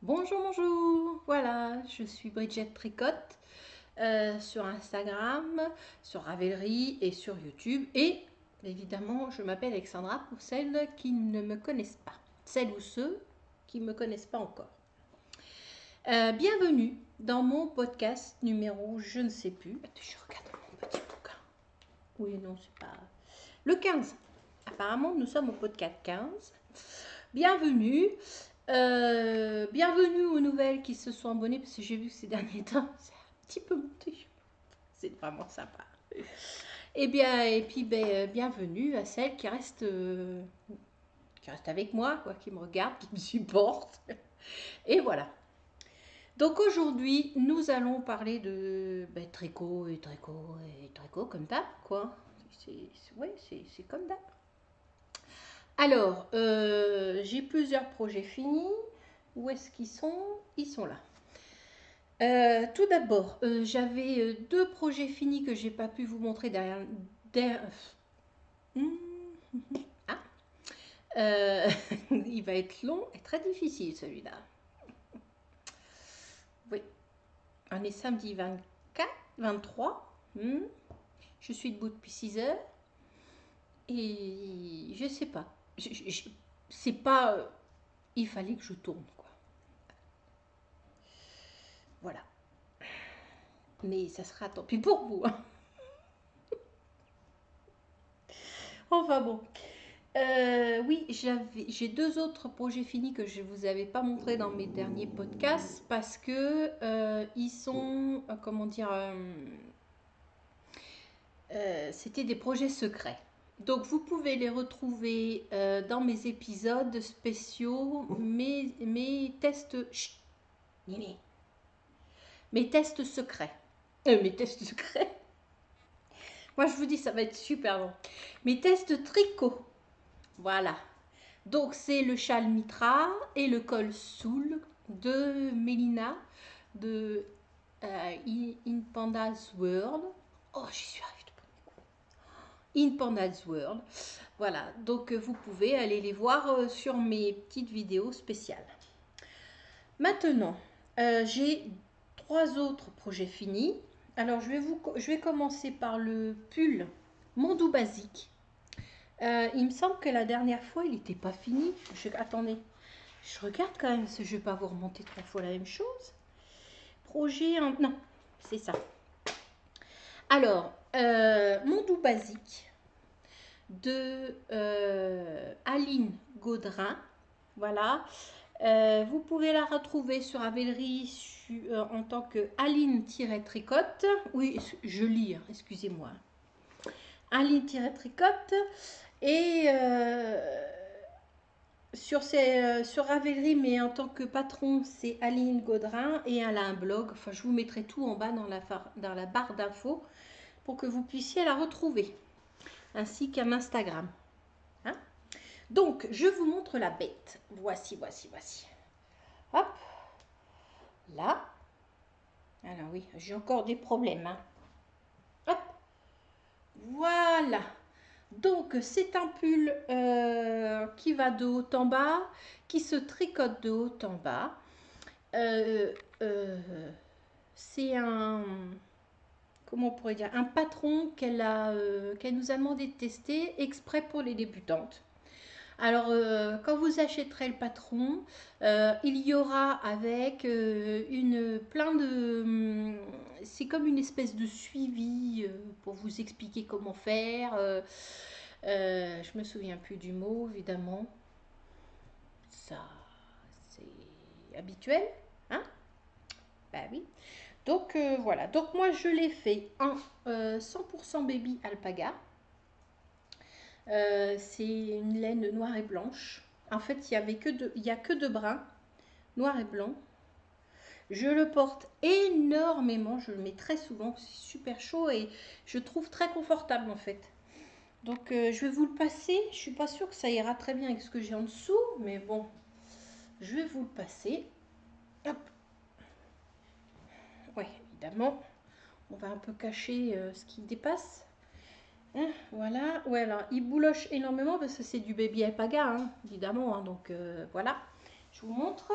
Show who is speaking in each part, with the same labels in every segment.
Speaker 1: Bonjour, bonjour. Voilà, je suis Bridget Tricotte sur Instagram, sur Ravelry et sur YouTube. Et évidemment, je m'appelle Alexandra pour celles qui ne me connaissent pas. Celles ou ceux qui ne me connaissent pas encore. Bienvenue dans mon podcast numéro, je ne sais plus. Attends, je regarde mon petit bouquin. Oui, non, c'est pas. Le 15. Apparemment, nous sommes au podcast 15. Bienvenue. Bienvenue aux nouvelles qui se sont abonnées parce que j'ai vu que ces derniers temps, c'est un petit peu monté. C'est vraiment sympa. Et bien, et puis bienvenue à celles qui restent avec moi, quoi, qui me regardent, qui me supportent. Et voilà. Donc aujourd'hui, nous allons parler de tricot et tricot et tricot comme d'hab, quoi. C'est comme d'hab. Alors, j'ai plusieurs projets finis. Où est-ce qu'ils sont? Ils sont là. Tout d'abord, j'avais deux projets finis que j'ai pas pu vous montrer derrière. Ah, euh, il va être long et très difficile celui-là. Oui, on est samedi 24, 23. Je suis debout depuis 6 heures et je sais pas. C'est pas. Il fallait que je tourne, quoi. Voilà. Mais ça sera tant pis pour vous, hein. Enfin bon. Oui, j'ai deux autres projets finis que je ne vous avais pas montré dans mes derniers podcasts parce que ils sont, comment dire, c'était des projets secrets. Donc vous pouvez les retrouver dans mes épisodes spéciaux, mes tests, chut, Nini, mes tests secrets. Mes tests secrets. Moi je vous dis ça va être super long. Mes tests tricot. Voilà. Donc c'est le châle Mitra et le col Soul de Mélina de In Panda's World. Oh, j'y suis arrivée. In Panda's World. Voilà, donc vous pouvez aller les voir sur mes petites vidéos spéciales. Maintenant, j'ai trois autres projets finis. Alors je vais commencer par le pull Mondou Basique. Il me semble que la dernière fois, il n'était pas fini. Attendez, je regarde quand même, parce que je ne vais pas vous remonter trois fois la même chose. Projet en... Non, c'est ça. Alors, mon doux basique de Aline Gaudrin. Voilà. Vous pouvez la retrouver sur Ravelry en tant que Aline-Tricotte. Oui, je lis, hein, excusez-moi. Aline-Tricotte. Et sur Ravelry, mais en tant que patron, c'est Aline Gaudrin et elle a un blog. Enfin, je vous mettrai tout en bas dans la barre d'infos pour que vous puissiez la retrouver, ainsi qu'un Instagram. Hein. Donc, je vous montre la bête. Voici, voici, voici. Hop, là. Alors oui, j'ai encore des problèmes. Hein. Hop, voilà. Donc, c'est un pull qui va de haut en bas, qui se tricote de haut en bas. Euh, euh, c'est un, comment on pourrait dire, un patron qu'elle nous a demandé de tester exprès pour les débutantes. Alors, quand vous achèterez le patron, il y aura avec plein de... c'est comme une espèce de suivi pour vous expliquer comment faire. Je me souviens plus du mot, évidemment. Ça, c'est habituel, hein? Bah oui. Donc voilà, donc moi je l'ai fait en 100% baby alpaga. C'est une laine noire et blanche. En fait, il y a que deux brins, noir et blanc. Je le porte énormément, je le mets très souvent, c'est super chaud et je trouve très confortable en fait. Donc je vais vous le passer, je suis pas sûre que ça ira très bien avec ce que j'ai en dessous, mais bon, je vais vous le passer. Hop. Ouais, évidemment, on va un peu cacher ce qui dépasse. Hein, voilà, ouais, alors il bouloche énormément parce que c'est du baby alpaga, hein, évidemment, hein, donc voilà, je vous montre.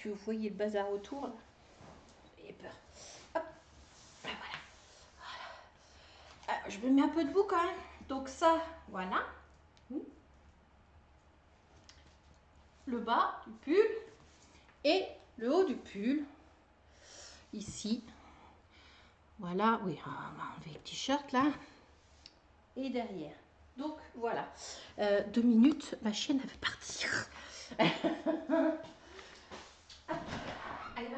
Speaker 1: que vous voyez le bazar autour. Là. J'ai peur. Hop. Voilà. Je me mets un peu debout quand même. Donc ça, voilà. Le bas du pull et le haut du pull. Ici. Voilà, oui, on va enlever le t-shirt là. Et derrière. Donc voilà. 2 minutes, ma chienne elle veut partir. Allez, va.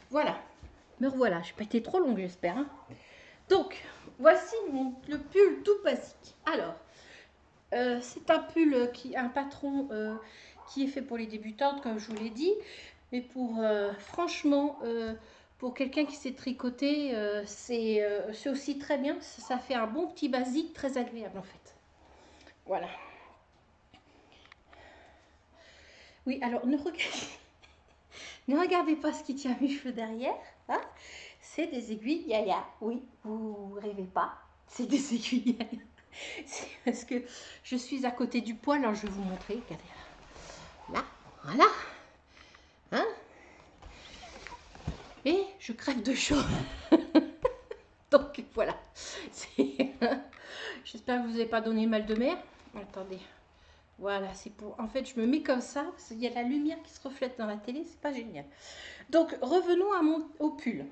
Speaker 1: Voilà. Me revoilà. Je n'ai pas été trop longue, j'espère. Hein. Donc, voici le pull tout basique. Alors, c'est un pull un patron qui est fait pour les débutantes, comme je vous l'ai dit. Mais pour, franchement, pour quelqu'un qui sait tricoter, c'est aussi très bien. Ça fait un bon petit basique, très agréable en fait. Voilà. Oui, alors ne regardez pas ce qui tient mes cheveux derrière. Hein, c'est des aiguilles Yaya. Oui, vous rêvez pas. C'est des aiguilles Yaya. C'est parce que je suis à côté du poêle. Alors je vais vous montrer. Regardez là. Voilà. Hein? Et je crève de chaud. Donc voilà. J'espère que vous n'avez pas donné mal de mer. Attendez. Voilà, c'est pour... En fait, je me mets comme ça, parce qu'il y a la lumière qui se reflète dans la télé, c'est pas génial. Donc, revenons au pull.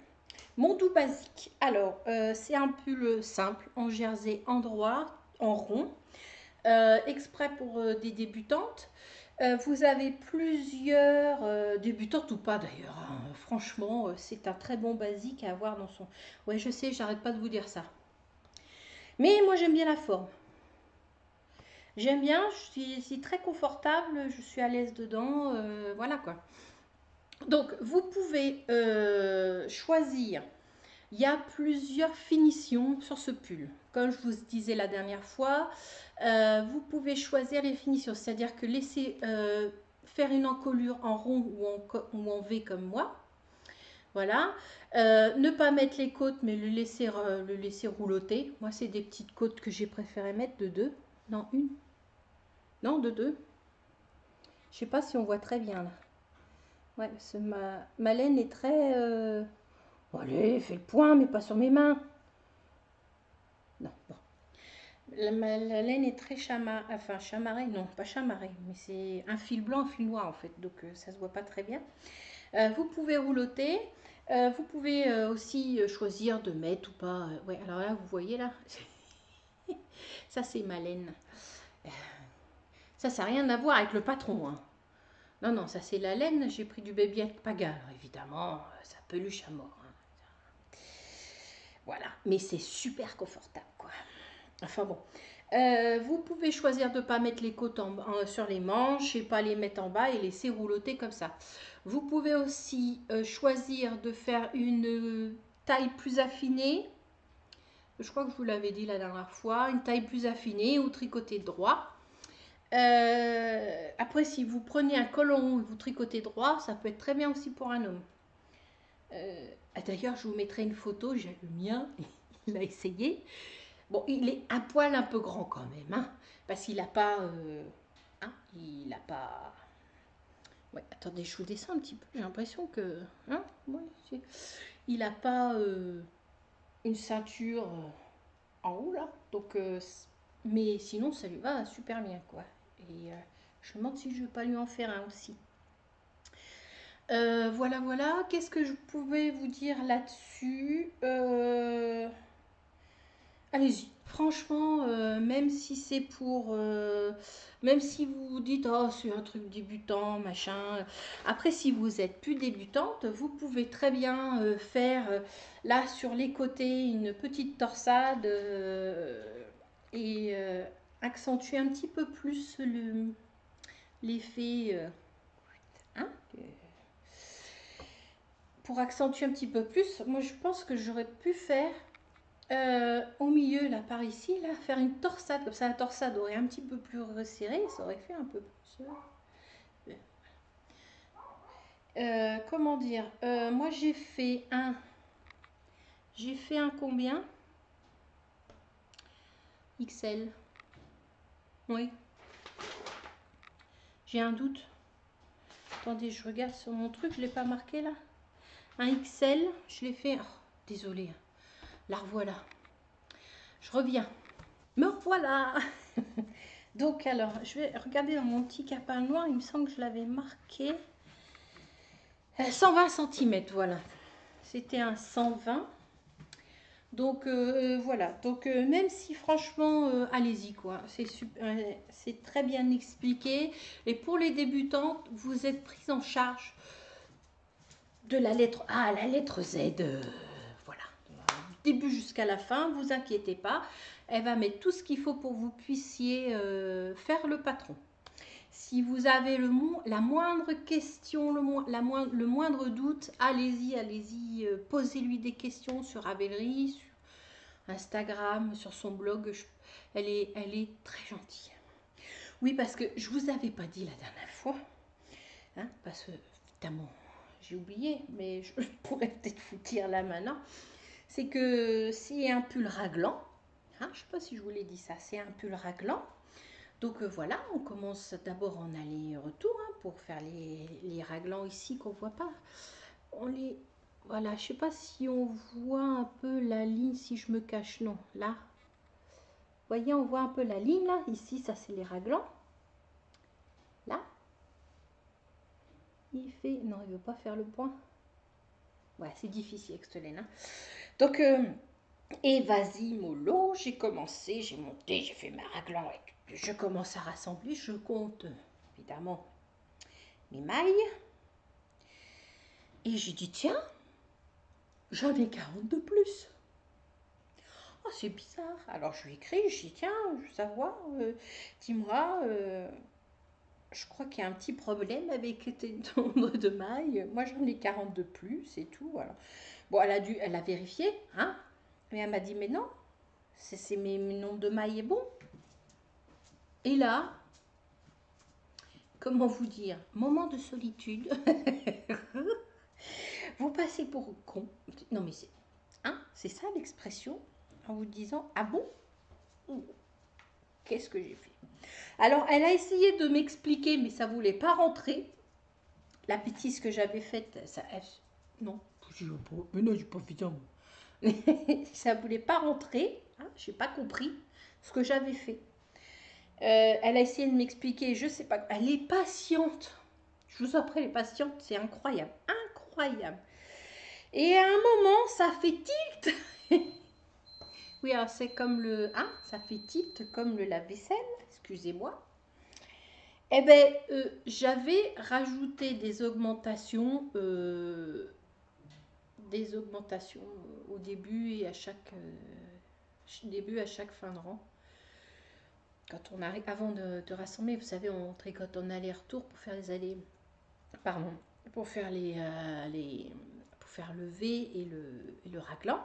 Speaker 1: Mon doux basique. Alors, c'est un pull simple, en jersey, en droit, en rond, exprès pour des débutantes. Vous avez plusieurs débutantes ou pas d'ailleurs. Hein. Franchement, c'est un très bon basique à avoir dans son... Ouais, je sais, j'arrête pas de vous dire ça. Mais moi, j'aime bien la forme. J'aime bien, je suis très confortable, je suis à l'aise dedans, voilà quoi. Donc, vous pouvez choisir, il y a plusieurs finitions sur ce pull. Comme je vous disais la dernière fois, vous pouvez choisir les finitions, c'est-à-dire que laisser faire une encolure en rond ou en V comme moi. Voilà. Ne pas mettre les côtes, mais le laisser rouloter. Moi, c'est des petites côtes que j'ai préféré mettre de 2. Non, une. Non, de 2. Je sais pas si on voit très bien là. Ouais, ma laine est très... Bon, allez, fais le point, mais pas sur mes mains. Non, bon. La laine est très chamarrée, non, pas chamarrée, mais c'est un fil blanc, un fil noir en fait, donc ça se voit pas très bien. Vous pouvez rouloter. Vous pouvez aussi choisir de mettre ou pas. Ouais, alors là, vous voyez là, ça c'est ma laine. Ça n'a rien à voir avec le patron. Hein. Non, non, ça c'est la laine. J'ai pris du baby alpaga. Alors, évidemment, ça peluche à mort. Hein. Voilà, mais c'est super confortable quoi. Enfin bon. Vous pouvez choisir de ne pas mettre les côtes sur les manches et pas les mettre en bas et laisser rouloter comme ça. Vous pouvez aussi choisir de faire une taille plus affinée. Je crois que je vous l'avais dit la dernière fois. Une taille plus affinée ou tricoter droit. Après, si vous prenez un col rond et vous tricotez droit, ça peut être très bien aussi pour un homme. D'ailleurs, je vous mettrai une photo. J'ai le mien. Il a essayé. Bon, il est un poil un peu grand quand même, hein, parce qu'il n'a pas... hein, il n'a pas... Ouais, attendez, je vous descends un petit peu, j'ai l'impression que... Hein, ouais, il n'a pas une ceinture en haut, là, donc... mais sinon, ça lui va super bien, quoi. Et je me demande si je ne vais pas lui en faire un aussi. Voilà, voilà. Qu'est-ce que je pouvais vous dire là-dessus Allez-y. Franchement, même si c'est pour... même si vous vous dites, oh, c'est un truc débutant, machin. Après, si vous êtes plus débutante, vous pouvez très bien faire, là, sur les côtés, une petite torsade et accentuer un petit peu plus l'effet... hein, pour accentuer un petit peu plus, moi, je pense que j'aurais pu faire... au milieu, là, par ici, là, faire une torsade, comme ça la torsade aurait un petit peu plus resserré, ça aurait fait un peu plus... comment dire moi j'ai fait un combien XL, oui, J'ai un doute. Attendez, je regarde sur mon truc, je ne l'ai pas marqué là. Un XL, je l'ai fait. Oh, désolée, la revoilà. Je reviens. Me revoilà. Donc alors, je vais regarder dans mon petit capin noir, il me semble que je l'avais marqué. 120 cm, voilà. C'était un 120. Donc voilà, donc même si franchement, allez-y quoi, c'est très bien expliqué. Et pour les débutantes, vous êtes prise en charge de la lettre A à la lettre Z. Voilà, du début jusqu'à la fin, vous inquiétez pas. Elle va mettre tout ce qu'il faut pour que vous puissiez faire le patron. Si vous avez la moindre question, le moindre doute, allez-y, allez-y, posez-lui des questions sur Ravelry, sur Instagram, sur son blog. Elle est très gentille. Oui, parce que je vous avais pas dit la dernière fois, hein, parce que évidemment j'ai oublié, mais je pourrais peut-être vous dire là maintenant. C'est que c'est un pull raglan. Hein, je sais pas si je vous l'ai dit ça, c'est un pull raglan. Donc voilà, on commence d'abord en aller-retour hein, pour faire les raglans ici qu'on voit pas. On les voilà, je sais pas si on voit un peu la ligne si je me cache. Non, là. Vous voyez, on voit un peu la ligne là. Ici, ça c'est les raglans. Là. Il fait non, il veut pas faire le point. Ouais, c'est difficile avec cette laine. Hein. Donc et vas-y mollo, j'ai commencé, j'ai monté, j'ai fait ma raglan. Je commence à rassembler, je compte évidemment mes mailles. Et j'ai dit, tiens, j'en ai 40 de plus. Oh, c'est bizarre. Alors je lui ai écrit, j'ai dit, tiens, je veux savoir, dis-moi, je crois qu'il y a un petit problème avec tes nombres de mailles. Moi, j'en ai 40 de plus, c'est tout. Alors, bon, elle a vérifié, hein, mais elle m'a dit, mais non, c'est mes nombres de mailles est bon. Et là, comment vous dire, moment de solitude. Vous passez pour con. Non, mais c'est ça l'expression en vous disant ah bon, qu'est-ce que j'ai fait? Alors, elle a essayé de m'expliquer, mais ça voulait pas rentrer. La bêtise que j'avais faite, ça, non, mais non, j'ai pas fait ça. Ça voulait pas rentrer. Hein, j'ai pas compris ce que j'avais fait. Elle a essayé de m'expliquer, je sais pas. Elle est patiente. Je vous apprends, elle est patiente, c'est incroyable, incroyable. Et à un moment, ça fait tilt. Oui, alors c'est comme le... Hein, ça fait tilt comme le lave-vaisselle, excusez-moi. Eh bien, j'avais rajouté des augmentations au début et à chaque fin de rang. Quand on arrive, avant de rassembler, vous savez, on tricote en aller-retour pour faire les allers... Pardon, pour faire pour faire le V et le raglan.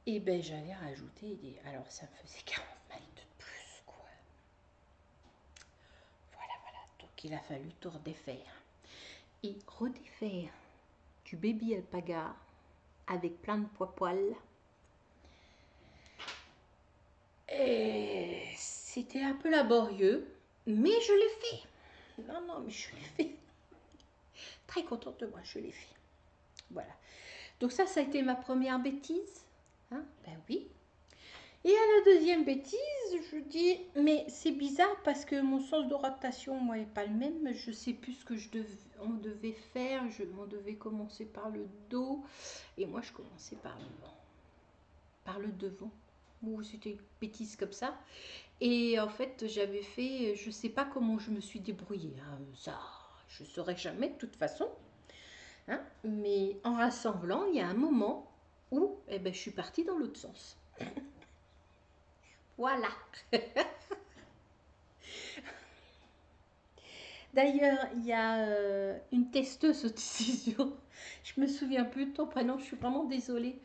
Speaker 1: Et ben j'avais rajouté des... Alors ça me faisait 40 mailles de plus quoi. Voilà, voilà. Donc il a fallu tout redéfaire. Et redéfaire du baby alpaga avec plein de poils. Et c'était un peu laborieux, mais je l'ai fait. Non, non, mais je l'ai fait. Très contente de moi, je l'ai fait. Voilà. Donc ça a été ma première bêtise. Hein, ben oui. Et à la deuxième bêtise, je dis, mais c'est bizarre parce que mon sens de rotation, moi, n'est pas le même. Je sais plus ce que on devait faire. On devait commencer par le dos. Et moi, je commençais par le devant. Ou c'était une bêtise comme ça. Et en fait, j'avais fait, je sais pas comment je me suis débrouillée. Hein. Ça, je saurais jamais de toute façon. Hein. Mais en rassemblant, il y a un moment où eh ben, je suis partie dans l'autre sens. Voilà. D'ailleurs, il y a une testeuse au décision. Je me souviens plus de ton prénom, je suis vraiment désolée.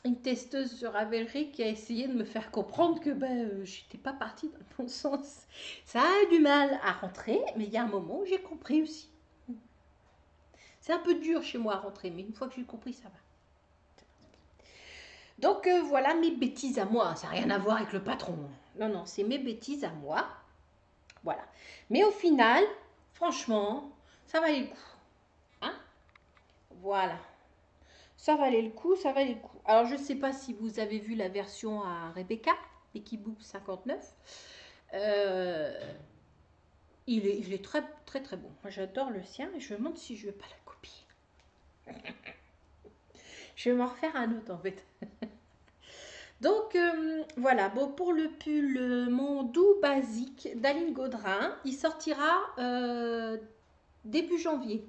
Speaker 1: Une testeuse sur Ravelry qui a essayé de me faire comprendre que j'étais pas partie dans le bon sens. Ça a du mal à rentrer, mais il y a un moment où j'ai compris aussi. C'est un peu dur chez moi à rentrer, mais une fois que j'ai compris, ça va. Donc voilà mes bêtises à moi, ça n'a rien à voir avec le patron. Non, non, c'est mes bêtises à moi. Voilà. Mais au final, franchement, ça valait le coup. Hein? Voilà. Ça valait le coup, ça valait le coup. Alors, je ne sais pas si vous avez vu la version à Rebecca, Ekibook 59. Il est très, très, très bon. Moi, j'adore le sien et je me demande si je ne vais pas la copier. Je vais m'en refaire un autre, en fait. Donc, voilà. Bon, pour le pull, mon doux basique d'Aline Gaudrin, il sortira début janvier,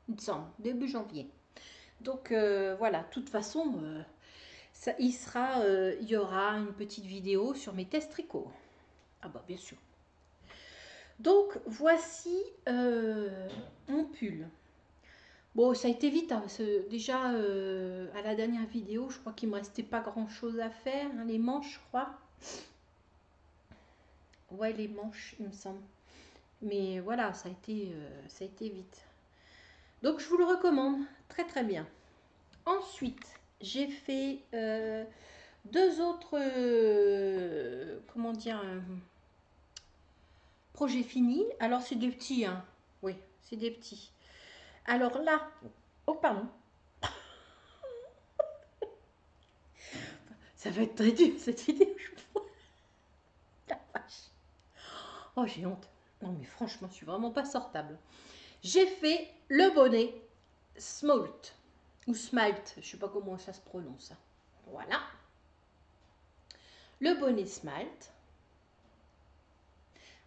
Speaker 1: il me semble. Début janvier. Donc, voilà. De toute façon, il y aura une petite vidéo sur mes tests tricot. Ah bah, bien sûr. Donc, voici mon pull. Bon, ça a été vite, hein, parce que déjà, à la dernière vidéo, je crois qu'il ne me restait pas grand-chose à faire. Hein, les manches, je crois. Ouais, les manches, il me semble. Mais voilà, ça a été vite. Donc, je vous le recommande. Très, très bien. Ensuite, j'ai fait deux autres, comment dire, projets finis. Alors, c'est des petits, hein. Oui, c'est des petits. Alors là, oh, pardon. Ça va être très dur, cette vidéo. La vache. Oh, j'ai honte. Non, mais franchement, je suis vraiment pas sortable. J'ai fait le bonnet Smalt. Ou Smalt, je sais pas comment ça se prononce. Voilà. Le bonnet Smalt.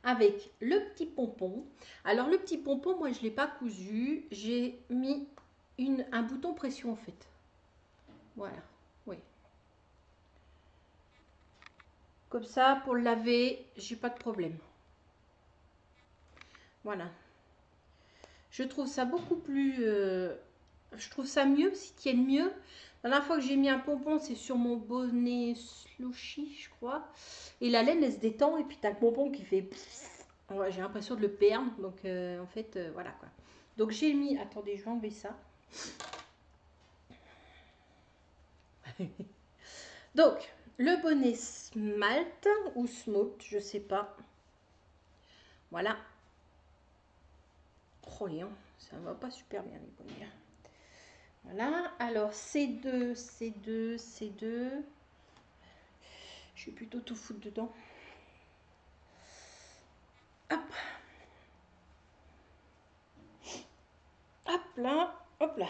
Speaker 1: Avec le petit pompon. Alors, le petit pompon, moi, je ne l'ai pas cousu. J'ai mis un bouton pression, en fait. Voilà. Oui. Comme ça, pour le laver, j'ai pas de problème. Voilà. Je trouve ça beaucoup plus... je trouve ça mieux, s'ils tiennent mieux. La dernière fois que j'ai mis un pompon, c'est sur mon bonnet slushy, je crois. Et la laine, elle se détend. Et puis, tu as le pompon qui fait... Ouais, j'ai l'impression de le perdre. Donc, en fait, voilà quoi. Donc, j'ai mis... Attendez, je vais enlever ça. Donc, le bonnet smalt ou smalt, je sais pas. Voilà. Oh, ça va pas super bien les bonnets. Voilà, alors C2, C2, C2. Je vais plutôt tout foutre dedans. Hop. Hop là, hop là.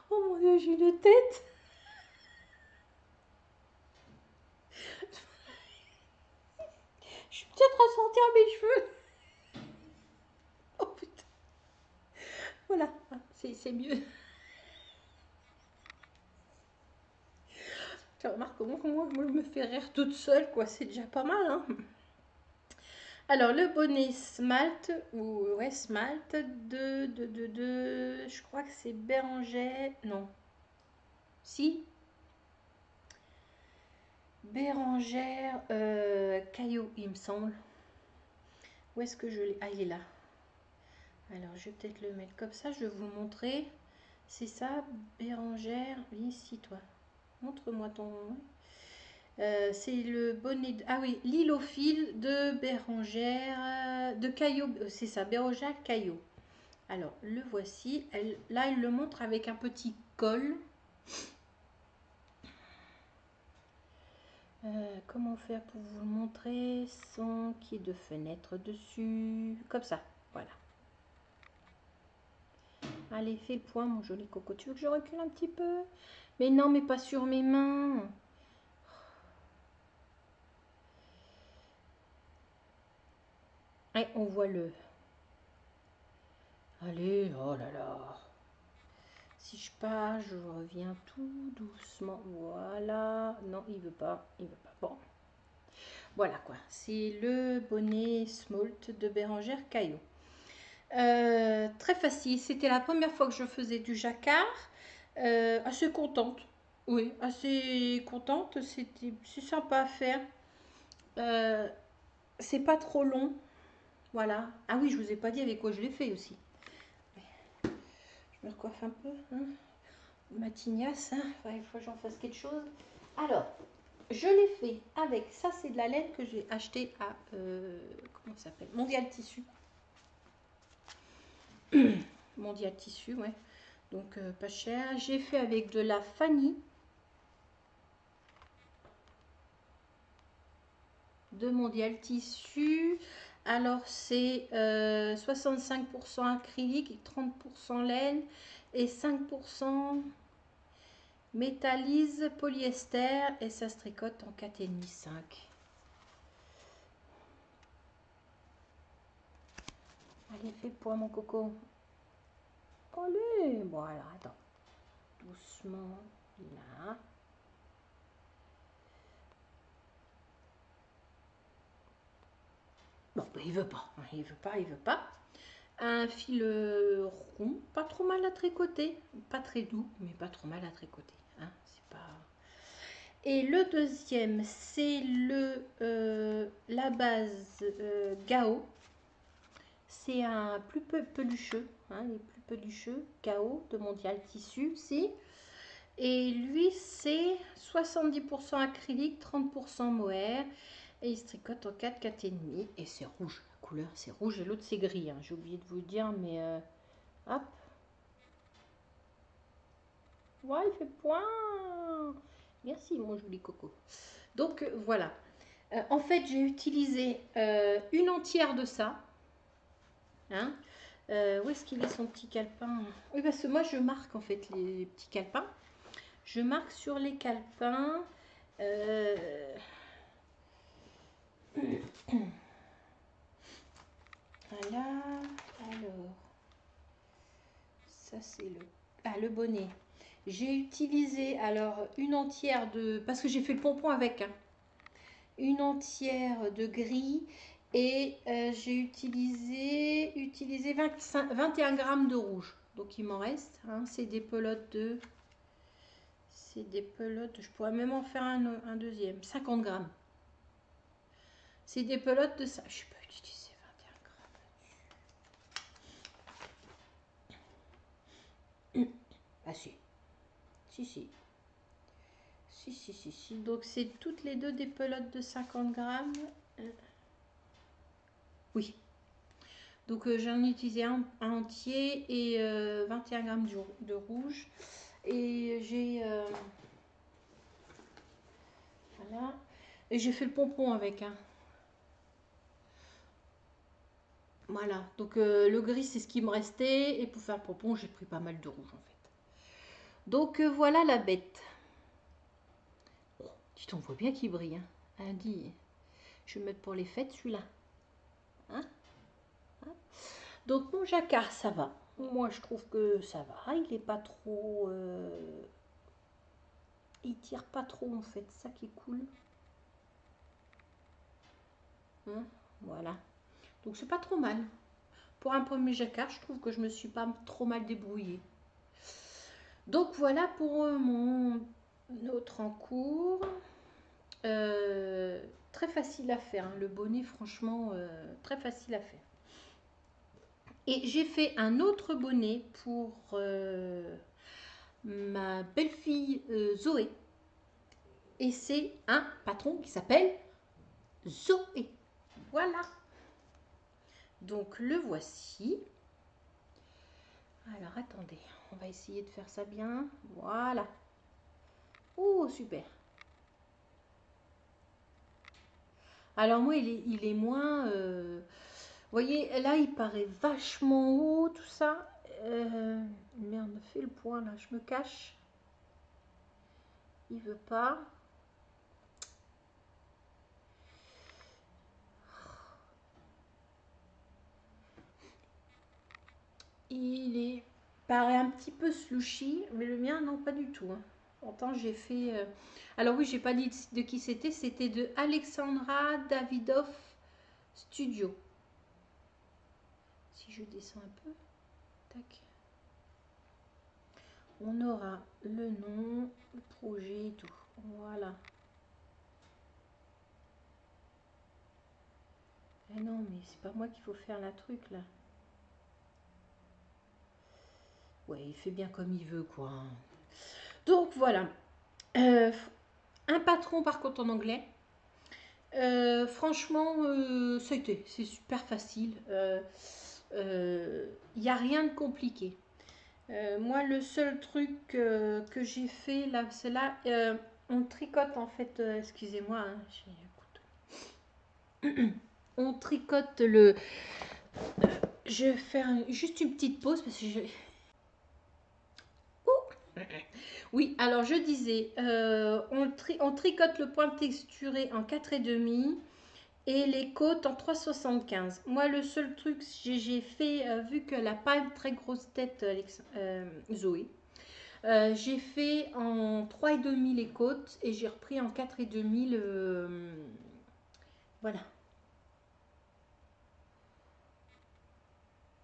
Speaker 1: Oh mon dieu, j'ai une tête. Je suis peut-être ressortir mes cheveux. Oh putain. Voilà, c'est mieux. Tu remarques comment moi je me fais rire toute seule, quoi. C'est déjà pas mal, hein. Alors, le bonnet smalt, ou ouais, smalt, je crois que c'est Bérangère, non, si, Bérangère Caillot, il me semble. Où est-ce que je l'ai? Ah, il est là. Alors, je vais peut-être le mettre comme ça, je vais vous montrer. C'est ça, Bérangère, viens ici, toi. Montre-moi ton... c'est le bonnet... Ah oui, l'île au fil de Bérangère, de Caillot, c'est ça, Bérangère Caillot. Alors, le voici. Là, elle le montre avec un petit col. Comment faire pour vous le montrer sans qu'il y ait de fenêtre dessus? Comme ça, voilà. Allez, fais le point, mon joli coco. Tu veux que je recule un petit peu? Mais non, mais pas sur mes mains. Allez, on voit le... Allez, oh là là. Si je pars, je reviens tout doucement. Voilà. Non, il veut pas. Il veut pas. Bon. Voilà quoi. C'est le bonnet Smalt de Bérangère Caillot. Très facile. C'était la première fois que je faisais du jacquard. Assez contente. Oui, assez contente. C'est sympa à faire. C'est pas trop long. Voilà. Ah oui, je vous ai pas dit avec quoi je l'ai fait aussi. Je me recoiffe un peu. Hein. ma tignasse, hein. Enfin, il faut que j'en fasse quelque chose. Alors, je l'ai fait avec, ça c'est de la laine que j'ai acheté à, comment ça s'appelle, Mondial Tissu. Mondial Tissu, ouais. Donc pas cher. J'ai fait avec de la Fanny. De Mondial Tissu. Alors c'est 65% acrylique, 30% laine et 5% métallise polyester et ça se tricote en 4,5 5. Allez, fais pour mon coco. Allez, bon alors attends. Doucement, là. Bon, bah, il veut pas, hein, il veut pas, il veut pas. Un fil rond, pas trop mal à tricoter, pas très doux, mais pas trop mal à tricoter. Hein, c'est pas. Et le deuxième, c'est la base Gao. C'est un plus pelucheux, hein, les plus pelucheux, Gao de Mondial Tissu aussi. Et lui, c'est 70% acrylique, 30% mohair. Et il se tricote en 4, 4,5. Et c'est rouge. La couleur, c'est rouge. Et l'autre, c'est gris. Hein. J'ai oublié de vous le dire, mais hop. Ouais, il fait point. Merci, mon joli coco. Donc, voilà. En fait, j'ai utilisé une entière de ça. Hein. Où est-ce qu'il est son petit calepin? Oui, parce que moi, je marque, en fait, les petits calepins. Je marque sur les calepins. Voilà, alors, ça c'est le bonnet. J'ai utilisé alors une entière de, parce que j'ai fait le pompon avec, hein, une entière de gris et j'ai utilisé 21 grammes de rouge. Donc il m'en reste, hein, c'est des pelotes, je pourrais même en faire un deuxième, 50 grammes. C'est des pelotes de ça, je peux utiliser 21 grammes. Ah si. Si. Donc c'est toutes les deux des pelotes de 50 grammes. Oui. Donc j'en ai utilisé un entier et 21 grammes de rouge. Et j'ai... voilà. Et j'ai fait le pompon avec. Hein. Voilà. Donc le gris c'est ce qui me restait. Et pour faire le pompon j'ai pris pas mal de rouge en fait. Donc voilà la bête. Oh, tu vois bien qu'il brille. Hein. Dit, je vais mettre pour les fêtes celui-là. Hein. Donc mon jacquard, ça va. Moi, je trouve que ça va. Il est pas trop... il tire pas trop, en fait. Ça qui est cool. Hein, voilà. Donc, c'est pas trop mal. Pour un premier jacquard, je trouve que je me suis pas trop mal débrouillée. Donc, voilà pour mon autre en cours. Très facile à faire. Hein. Le bonnet, franchement, très facile à faire. Et j'ai fait un autre bonnet pour ma belle-fille Zoé. Et c'est un patron qui s'appelle Zoé. Voilà. Donc le voici. Alors attendez, on va essayer de faire ça bien. Voilà. Oh, super. Alors moi, il est moins... vous voyez, là, il paraît vachement haut, tout ça. Merde, fais le point, là. Je me cache. Il veut pas. Il paraît un petit peu slushy, mais le mien, non, pas du tout. Hein. Pourtant, j'ai fait... Alors oui, j'ai pas dit de qui c'était. C'était de Alexandra Davidoff Studio. Si je descends un peu, tac. On aura le nom, le projet et tout. Voilà. Eh non, mais c'est pas moi qu'il faut faire la truc là. Ouais, il fait bien comme il veut, quoi. Donc voilà. Euh, un patron par contre en anglais. Franchement, c'est super facile. Il n'y a rien de compliqué. Moi, le seul truc que j'ai fait là, c'est là, on tricote en fait, excusez-moi, hein, on tricote le. Je vais faire juste une petite pause parce que je. Ouh. Oui, alors je disais, on tricote le point texturé en 4,5 et les côtes en 3,75. Moi, le seul truc que j'ai fait, vu qu'elle n'a pas une très grosse tête, Zoé, j'ai fait en 3,5 les côtes et j'ai repris en 4,5 le. Voilà.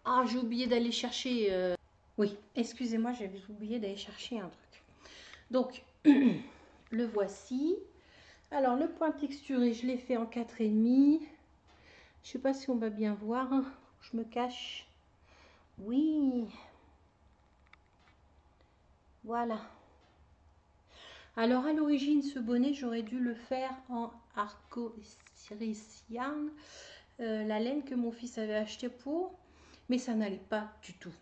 Speaker 1: Ah, j'ai oublié d'aller chercher. Oui, excusez-moi, j'avais oublié d'aller chercher un truc. Donc, le voici. Alors, le point texturé, je l'ai fait en 4,5. Je sais pas si on va bien voir. Je me cache. Oui. Voilà. Alors, à l'origine, ce bonnet, j'aurais dû le faire en Arco-Yarn, la laine que mon fils avait acheté pour. Mais ça n'allait pas du tout.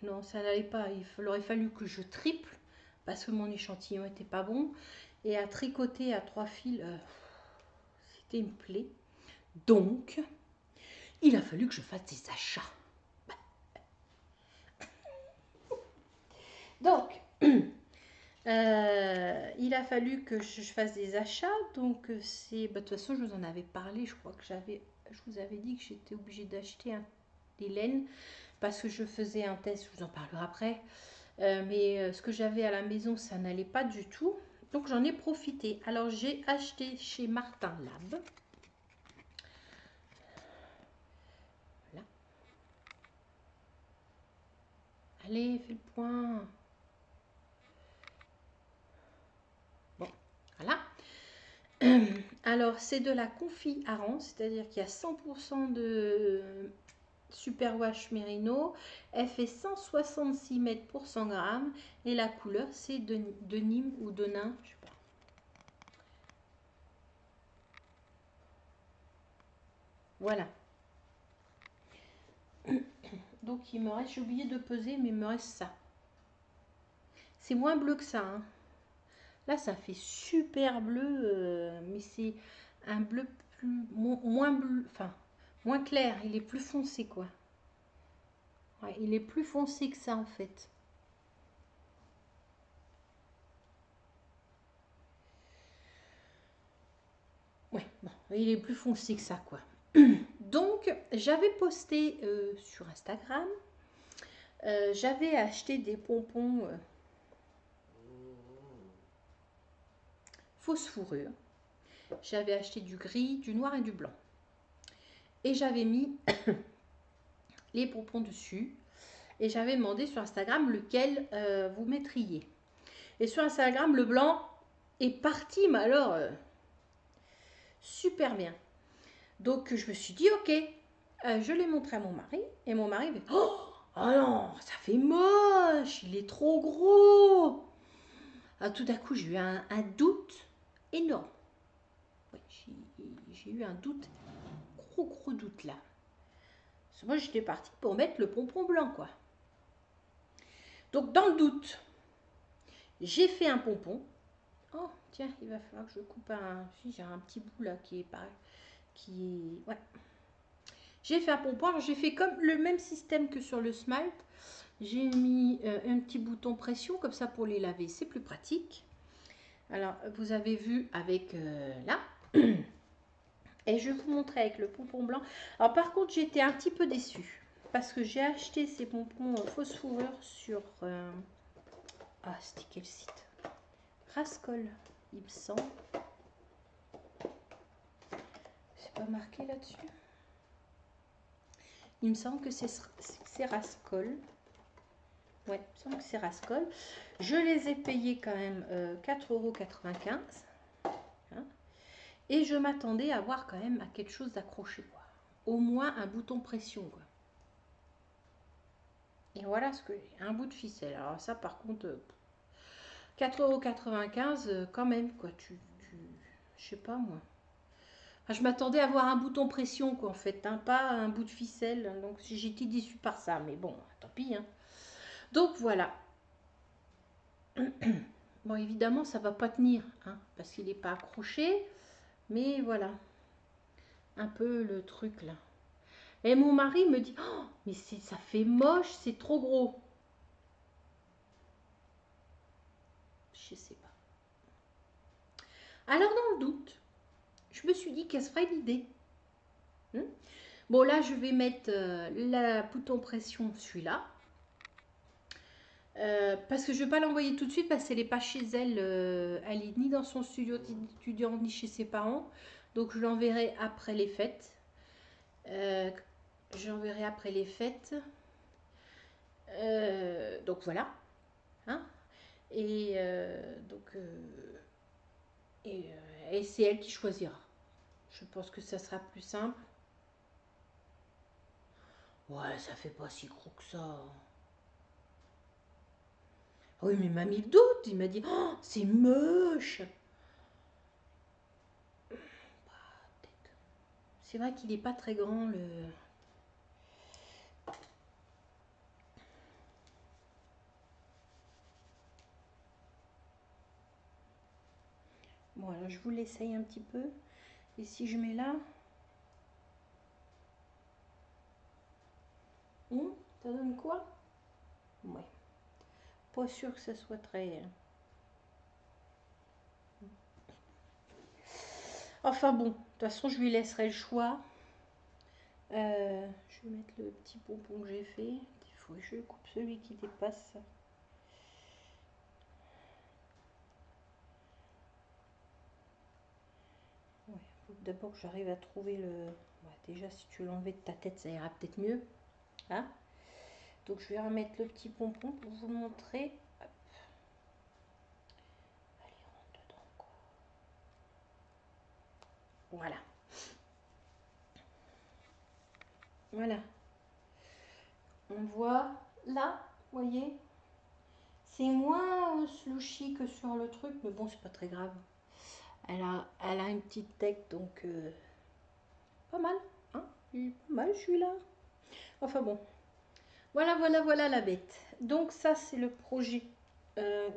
Speaker 1: Non, ça n'allait pas. Il aurait fallu que je triple parce que mon échantillon n'était pas bon. Et à tricoter à 3 fils, c'était une plaie. Donc, il a fallu que je fasse des achats. Donc, il a fallu que je fasse des achats. Donc, c'est. Bah, de toute façon, je vous en avais parlé. Je crois que je vous avais dit que j'étais obligée d'acheter des laines parce que je faisais un test. Je vous en parlerai après. Mais ce que j'avais à la maison, ça n'allait pas du tout. Donc, j'en ai profité. Alors, j'ai acheté chez Martin Lab. Voilà. Allez, fais le point. Bon, voilà. Alors, c'est de la confit Aran, c'est-à-dire qu'il y a 100% de superwash mérino. Elle fait 166 mètres pour 100 grammes. Et la couleur, c'est de Nîmes ou de Nain, je sais pas. Voilà. Donc, il me reste, j'ai oublié de peser, mais il me reste ça. C'est moins bleu que ça, hein. Là, ça fait super bleu, mais c'est un bleu moins bleu, enfin, moins clair. Il est plus foncé, quoi. Ouais, il est plus foncé que ça, en fait. Ouais, bon, il est plus foncé que ça, quoi. Donc, j'avais posté sur Instagram, j'avais acheté des pompons fausse fourrure. J'avais acheté du gris, du noir et du blanc. Et j'avais mis les pompons dessus. Et j'avais demandé sur Instagram lequel vous mettriez. Et sur Instagram, le blanc est parti, mais alors super bien. Donc je me suis dit, ok, je l'ai montré à mon mari. Et mon mari me dit, oh non, ça fait moche, il est trop gros. Ah, tout d'un coup, j'ai eu un doute énorme. Ouais, j'ai eu un doute, gros doute là. Parce que moi, j'étais partie pour mettre le pompon blanc, quoi. Donc, dans le doute, j'ai fait un pompon. Oh, tiens, il va falloir que je coupe un. Si, j'ai un petit bout là qui est pareil. Ouais. J'ai fait un pompon. Alors, j'ai fait comme le même système que sur le smalt. J'ai mis un petit bouton pression, comme ça pour les laver, c'est plus pratique. Alors, vous avez vu avec là. Et je vais vous montrer avec le pompon blanc. Alors, par contre, j'étais un petit peu déçue. Parce que j'ai acheté ces pompons fausse fourrure sur. Ah, c'était quel site? Rascol, il me semble. C'est pas marqué là-dessus. Il me semble que c'est Rascol. Ouais, il me semble que c'est Rascol. Je les ai payés quand même 4,95 €. Hein, et je m'attendais à voir quand même à quelque chose d'accroché, quoi. Au moins un bouton pression, quoi. Et voilà ce que j'ai. Un bout de ficelle. Alors ça, par contre, 4,95 € quand même, quoi. Je sais pas, moi. Enfin, je m'attendais à voir un bouton pression, quoi, en fait, hein, pas un bout de ficelle. Donc, j'ai été déçue par ça, mais bon, tant pis, hein. Donc, voilà. Bon, évidemment, ça va pas tenir, hein, parce qu'il n'est pas accroché. Mais voilà, un peu le truc, là. Et mon mari me dit, oh, mais ça fait moche, c'est trop gros. Je sais pas. Alors, dans le doute, je me suis dit qu'elle se ferait l'idée. Bon, là, je vais mettre la bouton pression, celui-là. Parce que je ne vais pas l'envoyer tout de suite parce qu'elle n'est pas chez elle. Elle est ni dans son studio d'étudiant ni chez ses parents. Donc, je l'enverrai après les fêtes. Donc, voilà. Hein, et et c'est elle qui choisira. Je pense que ça sera plus simple. Ouais, ça fait pas si gros que ça. Oui, mais il m'a mis le doute. Il m'a dit, oh, c'est moche. C'est vrai qu'il n'est pas très grand, le... Bon, alors je vous l'essaye un petit peu. Et si je mets là... ça donne quoi? Ouais. Pas sûr que ça soit très... Enfin bon, de toute façon, je lui laisserai le choix. Je vais mettre le petit pompon que j'ai fait. Il faut que je coupe celui qui dépasse. Ouais, faut d'abord que j'arrive à trouver le... Ouais, déjà, si tu l'enlèves de ta tête, ça ira peut-être mieux. Hein? Donc, je vais remettre le petit pompon pour vous montrer. Hop. Allez, on rentre dedans, quoi. Voilà. Voilà. On voit là, vous voyez, c'est moins slushy que sur le truc, mais bon, c'est pas très grave. Elle a une petite tête, donc pas mal, hein, pas mal celui-là. Enfin bon, voilà la bête. Donc ça, c'est le projet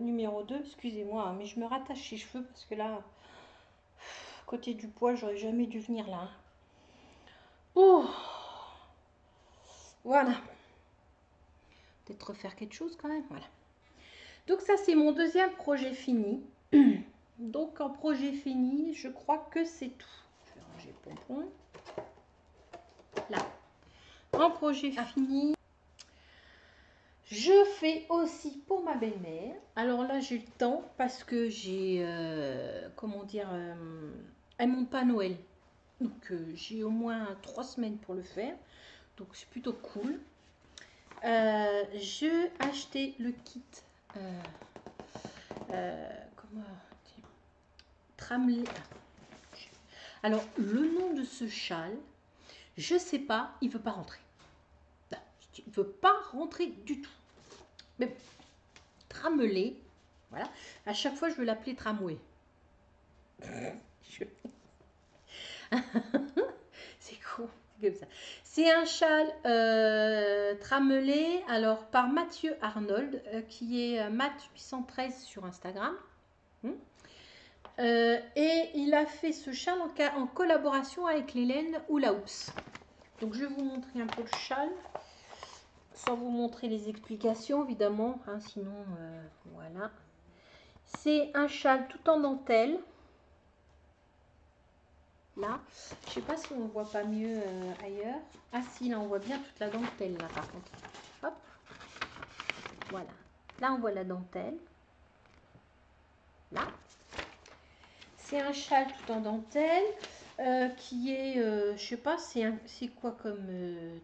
Speaker 1: numéro 2. Excusez-moi, hein, mais je me rattache les cheveux parce que là, côté du poids, j'aurais jamais dû venir là. Hein. Oh, voilà. Peut-être refaire quelque chose quand même, voilà. Donc ça, c'est mon deuxième projet fini. Donc en projet fini, je crois que c'est tout. Je vais ranger le pompon. Là. En projet fini, je fais aussi pour ma belle-mère. Alors là, j'ai le temps parce que j'ai, comment dire, elle monte pas à Noël. Donc j'ai au moins 3 semaines pour le faire. Donc c'est plutôt cool. J'ai acheté le kit. Comment Tramley. Alors, le nom de ce châle, je sais pas, il veut pas rentrer. Non, il veut pas rentrer du tout. Mais bon, Tramelé, voilà. À chaque fois, je veux l'appeler Tramway. C'est con, c'est comme ça. C'est un châle tramelé, alors par Mathieu Arnold, qui est Matt813 sur Instagram. Et il a fait ce châle en collaboration avec l'Hélène Oulaoups. Donc je vais vous montrer un peu le châle, sans vous montrer les explications évidemment, hein, sinon voilà. C'est un châle tout en dentelle. Là, je sais pas si on voit pas mieux ailleurs. Ah si, là on voit bien toute la dentelle là par contre. Hop, voilà. Là on voit la dentelle. Là. C'est un châle tout en dentelle qui est, je sais pas, c'est quoi comme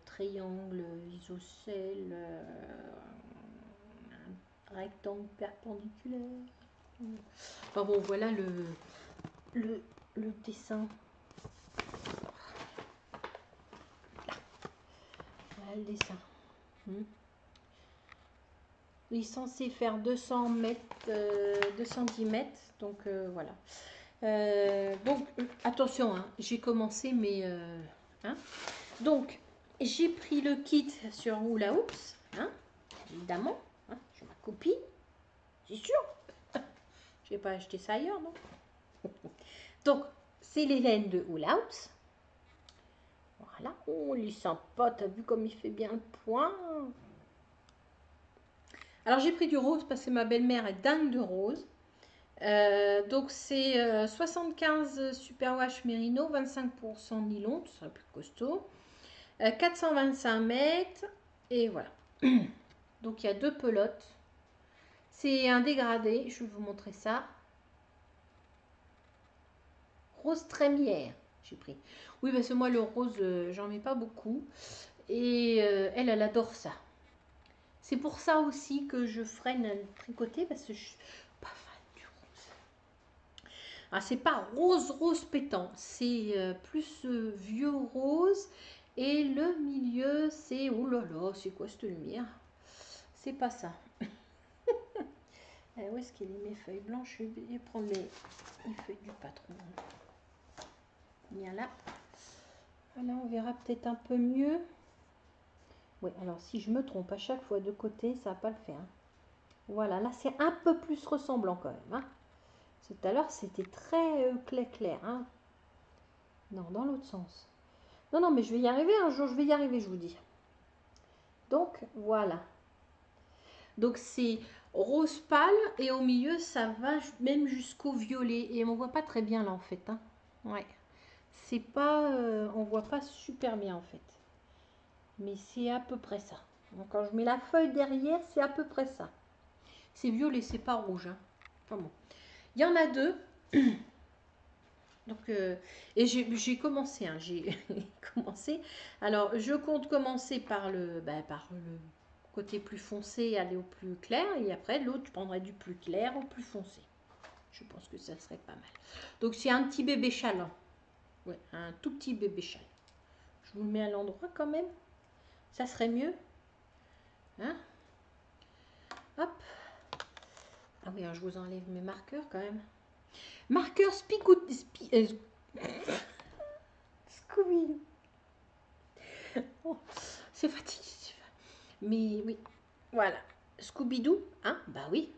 Speaker 1: triangle, isocèle, un rectangle perpendiculaire. Enfin bon, voilà le dessin. Là. Voilà le dessin. Il est censé faire 200 mètres, 210 mètres. Donc voilà. Donc attention, hein, j'ai commencé, mais hein. Donc j'ai pris le kit sur Hula Hoops, hein, évidemment. Hein, je ma copie, c'est sûr. Je n'ai pas acheté ça ailleurs, non. Donc c'est les laines de Hula Hoops. Voilà. Oh, il est sympa. T'as vu comme il fait bien le point. Alors j'ai pris du rose parce que ma belle-mère est dingue de rose. Donc c'est 75 superwash mérino, 25% nylon, tout sera plus costaud. 425 mètres. Et voilà. Donc il y a deux pelotes. C'est un dégradé. Je vais vous montrer ça. Rose trémière, j'ai pris. Oui, parce que moi le rose, j'en mets pas beaucoup. Et elle adore ça. C'est pour ça aussi que je freine le tricoter parce que je suis pas fan du rose. Ah, c'est pas rose pétant, c'est plus vieux rose et le milieu c'est oh là là, c'est quoi cette lumière? C'est pas ça. Où est-ce qu'il est mes feuilles blanches? Je vais prendre les feuilles du patron. Bien là. Là, on verra peut-être un peu mieux. Oui, alors si je me trompe à chaque fois de côté, ça va pas le faire. Voilà, là c'est un peu plus ressemblant quand même. Hein. Tout à l'heure c'était très clair. Hein. Non, dans l'autre sens. Non, non, mais je vais y arriver un jour, je vais y arriver, je vous dis. Donc voilà. Donc c'est rose pâle et au milieu ça va même jusqu'au violet. Et on voit pas très bien là en fait. Hein. Ouais. C'est pas, on voit pas super bien en fait. Mais c'est à peu près ça. Donc quand je mets la feuille derrière, c'est à peu près ça. C'est violet, c'est pas rouge. Hein. Enfin bon. Il y en a deux. Donc, et j'ai commencé. Hein, j'ai commencé. Alors, je compte commencer par le côté plus foncé, aller au plus clair. Et après, l'autre, je prendrai du plus clair au plus foncé. Je pense que ça serait pas mal. Donc, c'est un petit bébé châle. Hein. Ouais, un tout petit bébé châle. Je vous le mets à l'endroit quand même. Ça serait mieux. Hein? Hop. Ah oui, hein, je vous enlève mes marqueurs quand même. Marqueur Scooby. Oh, c'est fatigué. Mais oui, voilà. Scooby-Doo, hein? Bah oui.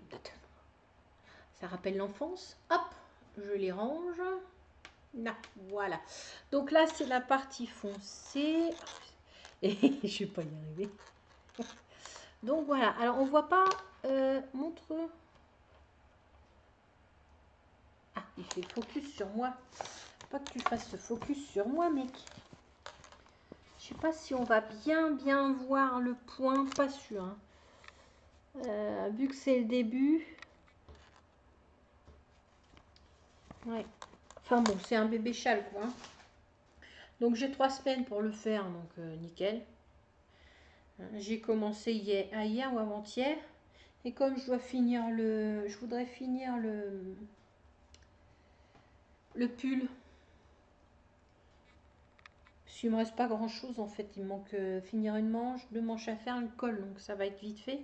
Speaker 1: Ça rappelle l'enfance. Hop, je les range. Là, voilà. Donc là, c'est la partie foncée. Et je vais pas y arriver. Donc voilà. Alors, on voit pas. Montre. Ah, il fait focus sur moi. Pas que tu fasses ce focus sur moi, mec. Je sais pas si on va bien voir le point. Pas sûr. Hein. Vu que c'est le début. Ouais. Enfin bon, c'est un bébé châle, quoi. Hein. Donc j'ai 3 semaines pour le faire, donc nickel. J'ai commencé hier ou avant-hier. Et comme je dois finir je voudrais finir le pull. Parce qu'il me reste pas grand chose en fait. Il me manque finir une manche, 2 manches à faire, un col. Donc ça va être vite fait.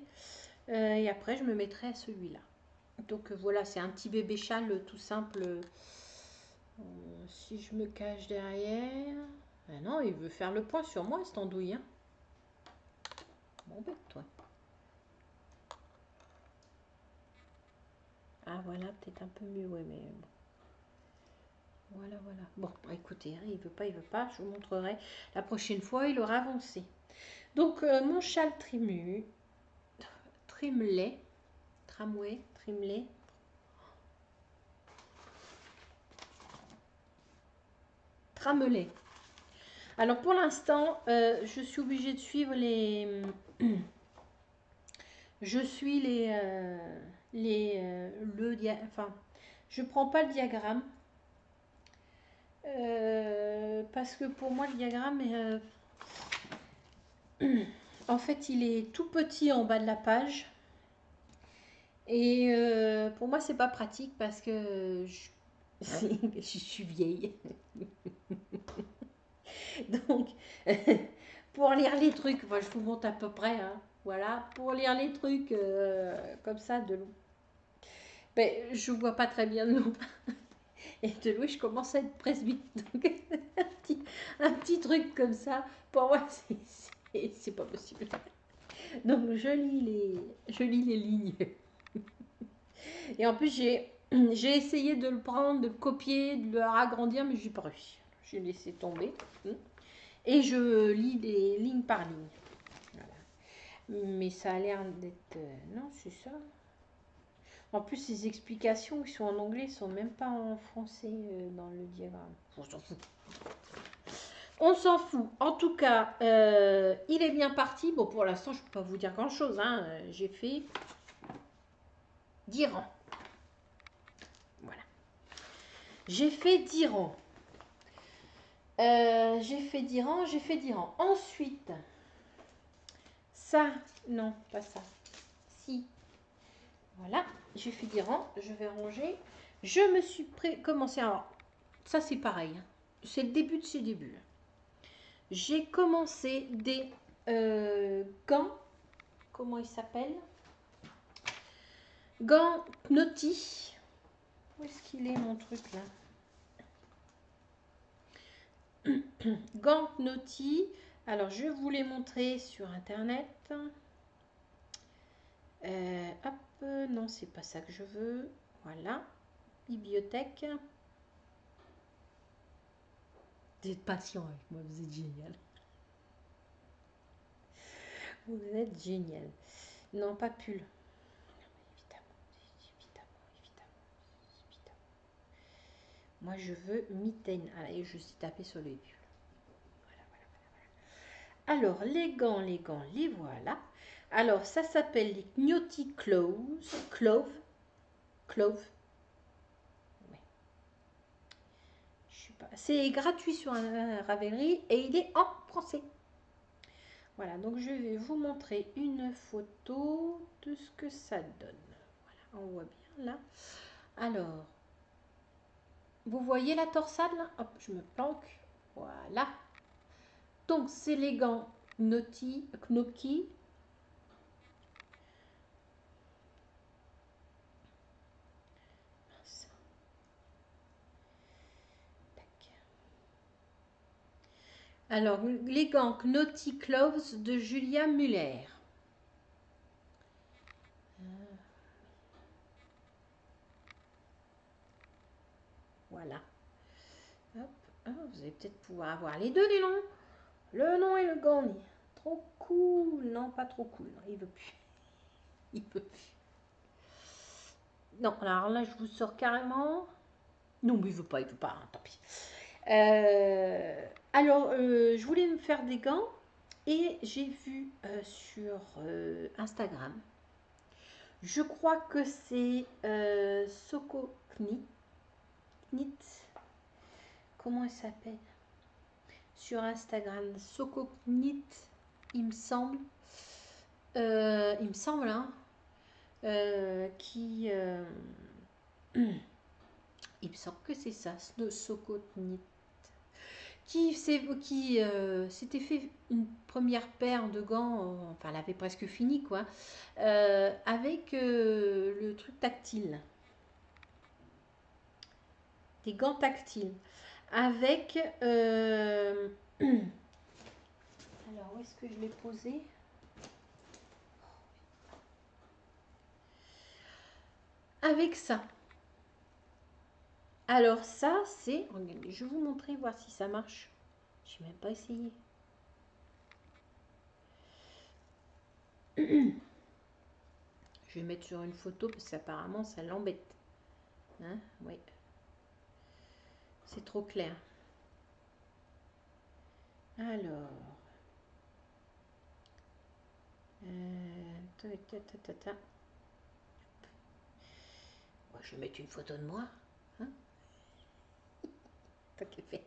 Speaker 1: Et après je me mettrai à celui-là. Donc voilà, c'est un petit bébé châle tout simple. Si je me cache derrière. Ah non, il veut faire le point sur moi, cette andouille. Hein. Bon bête toi. Ah voilà, peut-être un peu mieux, ouais, mais bon. Voilà. Bon, écoutez, hein, il veut pas, je vous montrerai. La prochaine fois, il aura avancé. Donc, mon châle trimlé, trimlé. Tramelé. Alors, pour l'instant, je suis obligée de suivre les... je suis enfin, je prends pas le diagramme. Parce que pour moi, le diagramme en fait, il est tout petit en bas de la page. Et pour moi, c'est pas pratique parce que je suis vieille. Donc, pour lire les trucs, je vous montre à peu près. Hein. Voilà, pour lire les trucs comme ça de loin. Ben, je vois pas très bien de loin. Et de loin, je commence à être presbyte. Donc, un petit truc comme ça, pour moi, c'est pas possible. Donc, je lis les lignes. Et en plus, j'ai essayé de le prendre, de le copier, de le agrandir, mais j'ai pas réussi. J'ai laissé tomber. Et je lis des lignes par ligne. Voilà. Mais ça a l'air d'être... non, c'est ça. En plus, les explications qui sont en anglais sont même pas en français dans le diagramme. On s'en fout. On s'en fout. En tout cas, il est bien parti. Bon, pour l'instant, je ne peux pas vous dire grand-chose. Hein. J'ai fait 10 rangs. Voilà. J'ai fait 10 rangs. J'ai fait 10 rangs, j'ai fait 10 rangs. Ensuite, ça, non, pas ça. Si. Voilà, j'ai fait 10 rangs. Je vais ranger. Je me suis commencé. Alors, ça, c'est pareil. Hein. C'est le début de ces débuts. J'ai commencé des gants. Comment ils s'appellent? Gants Knotty. Où est-ce qu'il est mon truc là? Gants Knotty. Alors, je vous les montrer sur internet. Hop, non, c'est pas ça que je veux. Voilà. Bibliothèque. Vous êtes patient avec moi, vous êtes génial. Vous êtes génial. Non, pas pull. Moi, je veux mitaine. Allez, je suis tapée sur les pulls. Voilà. Alors, les gants, les voilà. Alors, ça s'appelle les Knotty Clove. Ouais. C'est gratuit sur un Ravelry et il est en français. Voilà, donc je vais vous montrer une photo de ce que ça donne. Voilà, on voit bien là. Alors, vous voyez la torsade là? Hop, je me planque. Voilà. Donc, c'est les gants Knotty. Alors, les gants Knotty Cloves de Julia Muller. Voilà. Hop. Ah, vous allez peut-être pouvoir avoir les deux, les noms. Le nom et le gant. Trop cool. Non, pas trop cool. Non, il veut plus. Il peut plus. Non, alors là, je vous sors carrément. Non, mais il veut pas, hein, tant pis. Alors, je voulais me faire des gants et j'ai vu sur Instagram. Je crois que c'est Soko Knit. Comment elle s'appelle? Sur Instagram, Soko Knit, il me semble. Il me semble, hein. Qui. Il me semble que c'est ça, Soko Knit. Qui s'était fait une première paire de gants, enfin elle avait presque fini quoi, avec le truc tactile. Des gants tactiles. Avec... alors où est-ce que je l'ai posé? Avec ça. Alors ça c'est... Je vais vous montrer, voir si ça marche. Je n'ai même pas essayé. Je vais mettre sur une photo parce qu'apparemment ça l'embête. Hein? Oui. C'est trop clair. Alors. Je vais mettre une photo de moi. Hein? Tant qu'elle fait.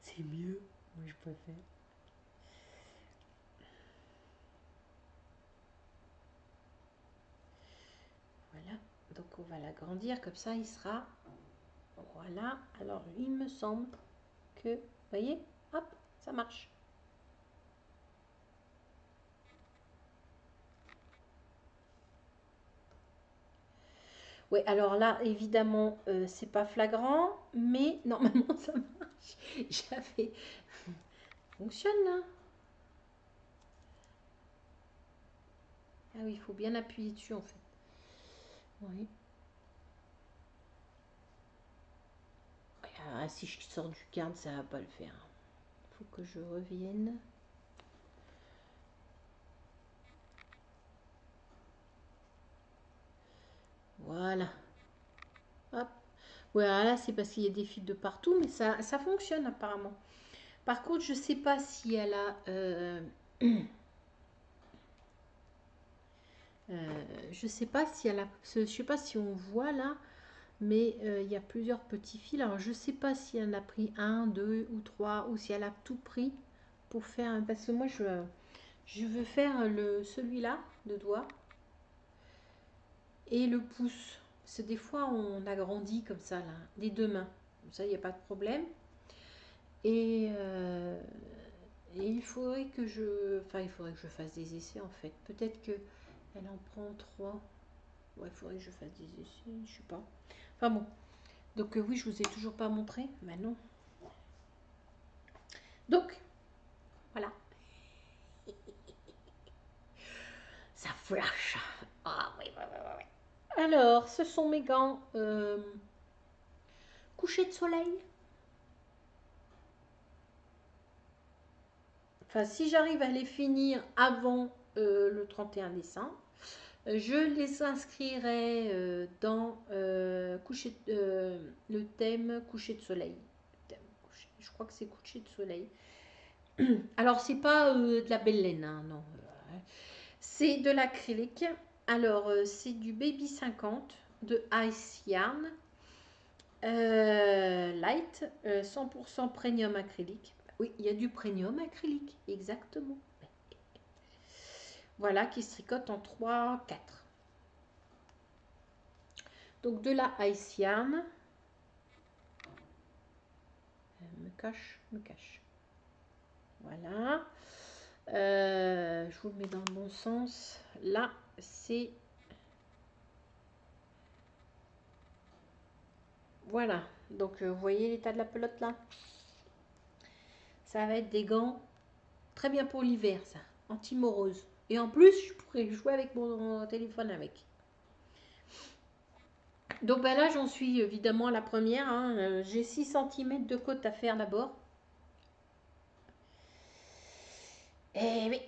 Speaker 1: C'est mieux. Moi je préfère. Voilà. Donc on va l'agrandir comme ça il sera. Voilà. Alors il me semble que. Vous voyez? Hop, ça marche. Oui, alors là, évidemment, c'est pas flagrant, mais normalement ça marche. J'avais... Fonctionne là. Ah oui, il faut bien appuyer dessus en fait. Oui. Ah, si je sors du cadre, ça va pas le faire. Il faut que je revienne. Voilà. Hop. Voilà, c'est parce qu'il y a des fils de partout, mais ça fonctionne apparemment. Par contre, je sais pas si elle a... je sais pas si elle a... Je sais pas si on voit là, mais il y a plusieurs petits fils. Alors, je sais pas si elle en a pris un, deux ou trois, ou si elle a tout pris pour faire... Parce que moi, je veux faire celui-là, de doigt, et le pouce. Parce que des fois, on agrandit comme ça, là, des deux mains. Comme ça, il n'y a pas de problème. Et, il faudrait que je... Enfin, il faudrait que je fasse des essais, en fait. Peut-être que elle en prend trois. Ouais, il faudrait que je fasse des essais, je sais pas. Enfin bon. Donc oui, je vous ai toujours pas montré. Mais non. Donc, voilà. Ça flash. Ah oui, oui, oui, oui. Alors, ce sont mes gants coucher de soleil. Enfin, si j'arrive à les finir avant le 31 décembre, je les inscrirai dans le thème coucher de soleil. Je crois que c'est coucher de soleil. Alors, c'est pas de la belle laine, hein, non. C'est de l'acrylique. Alors, c'est du Baby 50 de Ice Yarn. Light, 100% premium acrylique. Oui, il y a du premium acrylique, exactement. Voilà, qui se tricote en 3, 4. Donc de la Ice Yarn. Me cache, me cache. Voilà. Je vous le mets dans le bon sens. Là, c'est... Voilà. Donc, vous voyez l'état de la pelote là? Ça va être des gants très bien pour l'hiver, ça. Anti-morose. Et en plus, je pourrais jouer avec mon téléphone avec. Donc ben là, j'en suis évidemment à la première. Hein. J'ai 6 cm de côte à faire d'abord. Eh oui.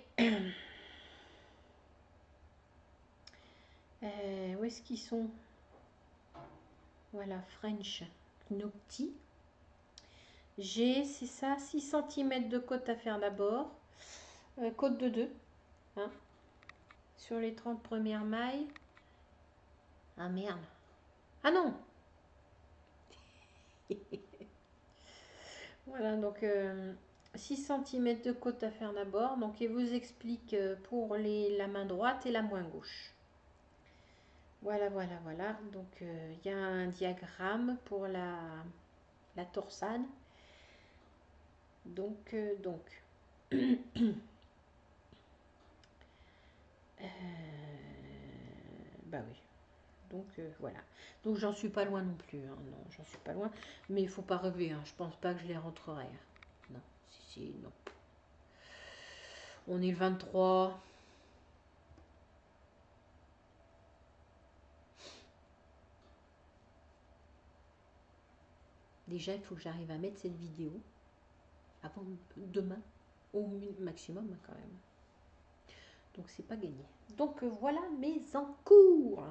Speaker 1: Où est-ce qu'ils sont? Voilà, French Nocti. J'ai, c'est ça, 6 cm de côte à faire d'abord. Côte de 2. Hein, sur les 30 premières mailles. Ah merde. Ah non. Voilà, donc 6 cm de côte à faire d'abord. Donc il vous explique pour la main droite et la main gauche. Voilà, voilà, voilà. Donc il y a un diagramme pour la torsade. Donc, bah oui. Donc voilà. Donc j'en suis pas loin non plus. Hein. Non, j'en suis pas loin. Mais il faut pas rêver. Hein. Je pense pas que je les rentrerai. Hein. Non, si, non. On est le 23. Déjà, il faut que j'arrive à mettre cette vidéo avant demain, au maximum quand même. Donc c'est pas gagné. Donc voilà mes encours.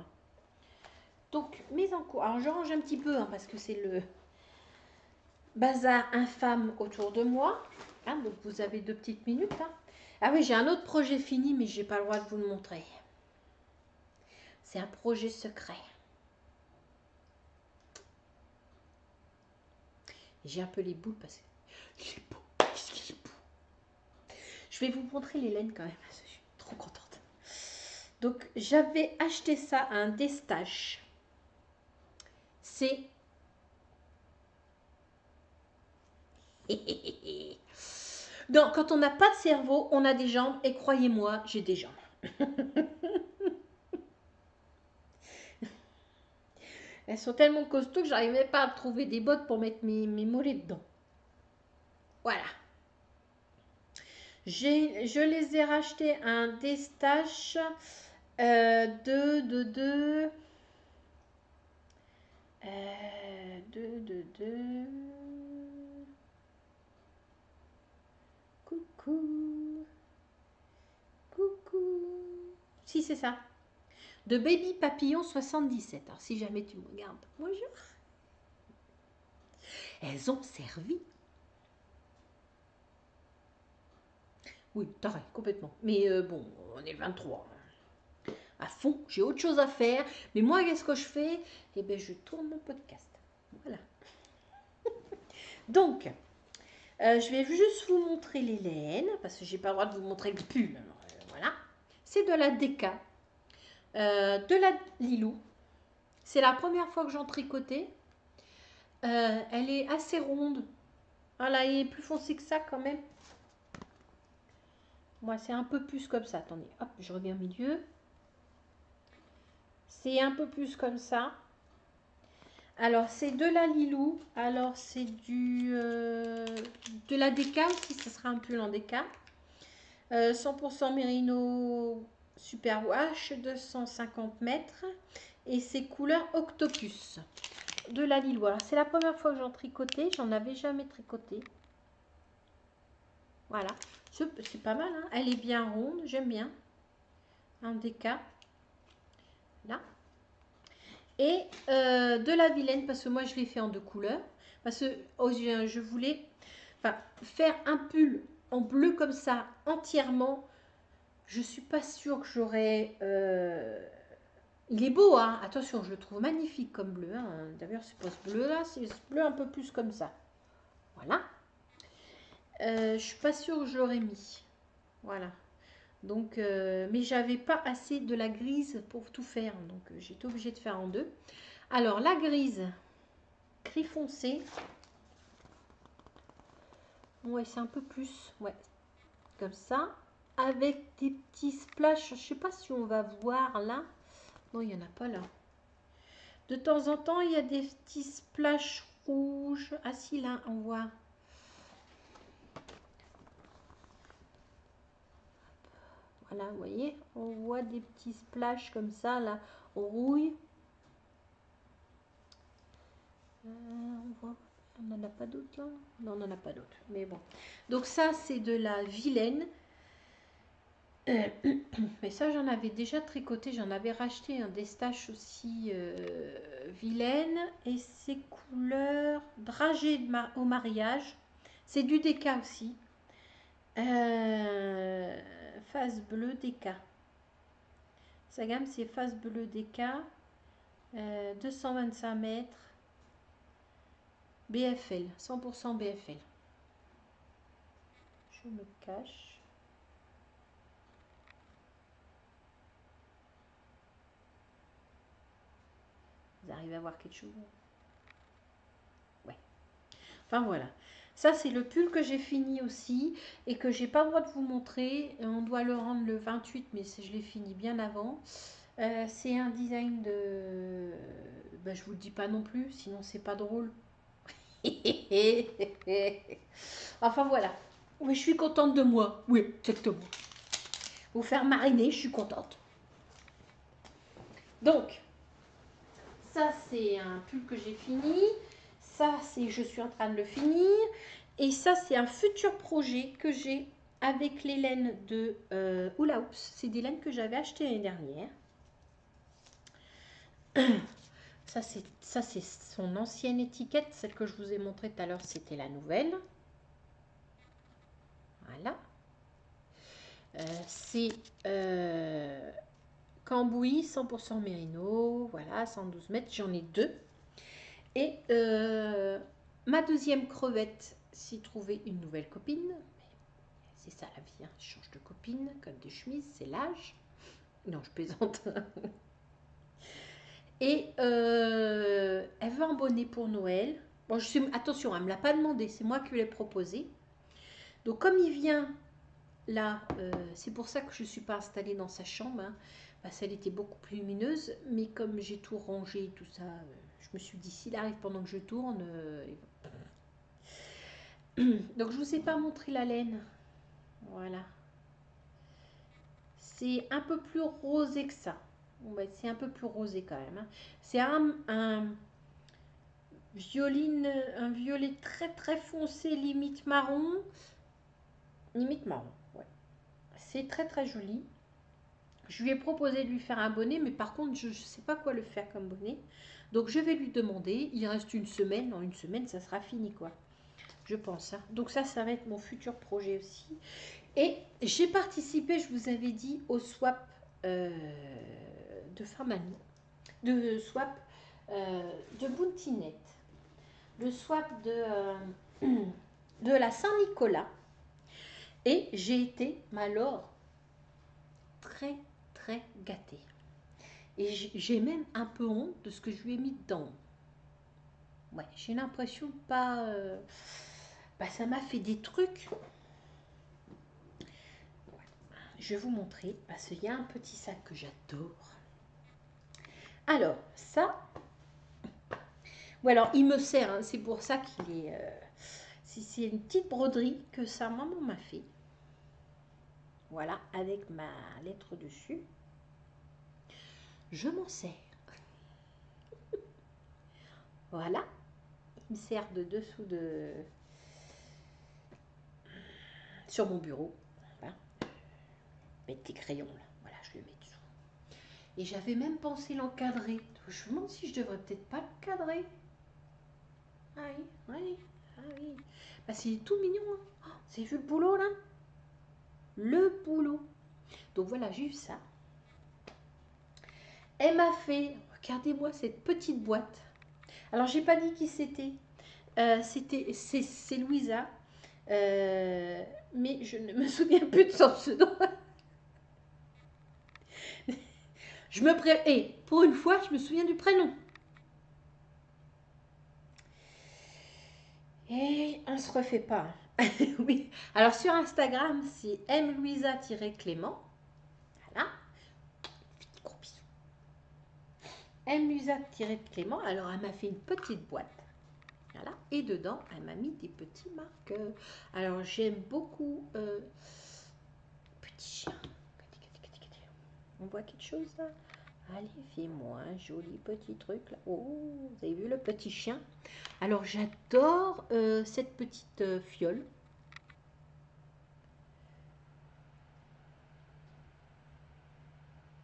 Speaker 1: Donc mes encours. Alors je range un petit peu hein, parce que c'est le bazar infâme autour de moi. Hein, donc vous avez 2 petites minutes. Hein. Ah oui, j'ai un autre projet fini, mais j'ai pas le droit de vous le montrer. C'est un projet secret. J'ai un peu les boules parce que il est beau. Qu'est-ce qu'il est beau. Je vais vous montrer les laines quand même. Je suis trop contente. Donc j'avais acheté ça à un Destache. C'est... Donc quand on n'a pas de cerveau, on a des jambes. Et croyez-moi, j'ai des jambes. Elles sont tellement costauds que j'arrivais pas à trouver des bottes pour mettre mes mollets dedans. Voilà. Je les ai rachetés à un Destache de coucou, coucou. Si, c'est ça. De Baby Papillon 77. Alors, si jamais tu me regardes, bonjour. Elles ont servi. Oui, t'as raison, complètement. Mais bon, on est le 23. À fond, j'ai autre chose à faire. Mais moi, qu'est-ce que je fais? Eh bien, je tourne mon podcast. Voilà. Donc, je vais juste vous montrer les laines, parce que j'ai pas le droit de vous montrer le pull. Alors, voilà. C'est de la Deka, de la Lilou. C'est la première fois que j'en tricotais. Elle est assez ronde. Voilà, elle est plus foncée que ça quand même. Moi, c'est un peu plus comme ça. Attendez, hop, je reviens au milieu. C'est un peu plus comme ça. Alors, c'est de la Lilou. Alors, c'est de la Deka aussi. Ce sera un pull en Deka. 100% Mérino Super Wash, 250 mètres. Et c'est couleur Octopus. De la Lilou. Alors, c'est la première fois que j'en tricotais. J'en avais jamais tricoté. Voilà. C'est pas mal. Hein, elle est bien ronde. J'aime bien. Un Deka. Là. Et de la Vilaine, parce que moi je l'ai fait en 2 couleurs. Parce que je voulais faire un pull en bleu comme ça, entièrement. Je suis pas sûre que j'aurais... Il est beau, hein. Attention, je le trouve magnifique comme bleu. Hein. D'ailleurs, c'est pas ce bleu-là, c'est ce bleu un peu plus comme ça. Voilà. Je suis pas sûre que je l'aurais mis. Voilà. Donc, mais j'avais pas assez de la grise pour tout faire. Donc, j'étais obligée de faire en 2. Alors, la grise, gris foncé. Ouais, c'est un peu plus. Ouais, comme ça. Avec des petits splashes. Je sais pas si on va voir là. Non, il n'y en a pas là. De temps en temps, il y a des petits splashes rouges. Ah si, là, on voit. Voilà, vous voyez, on voit des petits splashes comme ça, là, au rouille. On n'en a pas d'autres là? Non, on n'en a pas d'autres. Mais bon. Donc ça, c'est de la Vilaine. Mais ça, j'en avais déjà tricoté. J'en avais racheté un Destache aussi Vilaine. Et c'est couleur dragée au mariage. C'est du Deka aussi. Face bleue Deka. Sa gamme, c'est face bleue Deka. 225 mètres. BFL, 100% BFL. Je me cache. Vous arrivez à voir quelque chose? Ouais. Enfin voilà. Ça, c'est le pull que j'ai fini aussi et que j'ai pas le droit de vous montrer. On doit le rendre le 28, mais je l'ai fini bien avant. C'est un design de... Ben, je vous le dis pas non plus, sinon c'est pas drôle. Enfin voilà. Oui, je suis contente de moi. Oui, exactement. Vous faire mariner, je suis contente. Donc, ça c'est un pull que j'ai fini. Ça c'est je suis en train de le finir. Et ça c'est un futur projet que j'ai avec les laines de Hula Hoops. C'est des laines que j'avais achetées l'année dernière. Ça c'est son ancienne étiquette. Celle que je vous ai montrée tout à l'heure, c'était la nouvelle. Voilà. C'est Cambouis 100% Mérino. Voilà, 112 mètres. J'en ai 2. Et ma deuxième crevette s'y trouvait une nouvelle copine. C'est ça la vie, hein. Je change de copine comme des chemises, c'est l'âge. Non, je plaisante. Et elle veut un bonnet pour Noël. Bon, attention, elle ne me l'a pas demandé, c'est moi qui lui ai proposé. Donc comme il vient là, c'est pour ça que je ne suis pas installée dans sa chambre. Hein, parce qu'elle était beaucoup plus lumineuse. Mais comme j'ai tout rangé et tout ça, je me suis dit, s'il arrive pendant que je tourne... Donc, je ne vous ai pas montré la laine. Voilà. C'est un peu plus rosé que ça. Bon, bah, c'est un peu plus rosé quand même. Hein. C'est un violet très très foncé, limite marron. Limite marron, ouais. C'est très très joli. Je lui ai proposé de lui faire un bonnet, mais par contre, je ne sais pas quoi le faire comme bonnet. Donc, je vais lui demander. Il reste une semaine. Dans une semaine, ça sera fini, quoi. Je pense. Hein. Donc, ça va être mon futur projet aussi. Et j'ai participé, je vous avais dit, au swap de Farmani. De swap de Bountinet. Le swap de la Saint-Nicolas. Et j'ai été, alors, très, très gâtée. Et j'ai même un peu honte de ce que je lui ai mis dedans. Ouais, j'ai l'impression pas... ça m'a fait des trucs. Je vais vous montrer, parce qu'il y a un petit sac que j'adore. Alors, ça... Ou alors, il me sert, hein, c'est pour ça qu'il est... c'est une petite broderie que sa maman m'a fait. Voilà, avec ma lettre dessus. Je m'en sers. Voilà. Il me sert de dessous de... sur mon bureau. Voilà. Mettre tes crayons là. Voilà, je le mets dessous. Et j'avais même pensé l'encadrer. Je me demande si je devrais peut-être pas l'encadrer. Ah oui, oui, ah oui. Bah, c'est tout mignon. Hein. Oh, c'est vu le boulot là? Le boulot. Donc voilà, j'ai eu ça. Elle m'a fait, regardez-moi cette petite boîte. Alors, j'ai pas dit qui c'était. C'est Louisa. Mais je ne me souviens plus de son pseudo. Et pour une fois, je me souviens du prénom. Et on se refait pas. Oui. Alors sur Instagram, c'est mlouisa-clément. Voilà. Gros bisous. mlouisa-clément. Alors elle m'a fait une petite boîte. Voilà. Et dedans, elle m'a mis des petits marqueurs. Alors j'aime beaucoup petit chien. On voit quelque chose là? Allez, fais-moi un joli petit truc là. Oh, vous avez vu le petit chien? Alors j'adore cette petite fiole.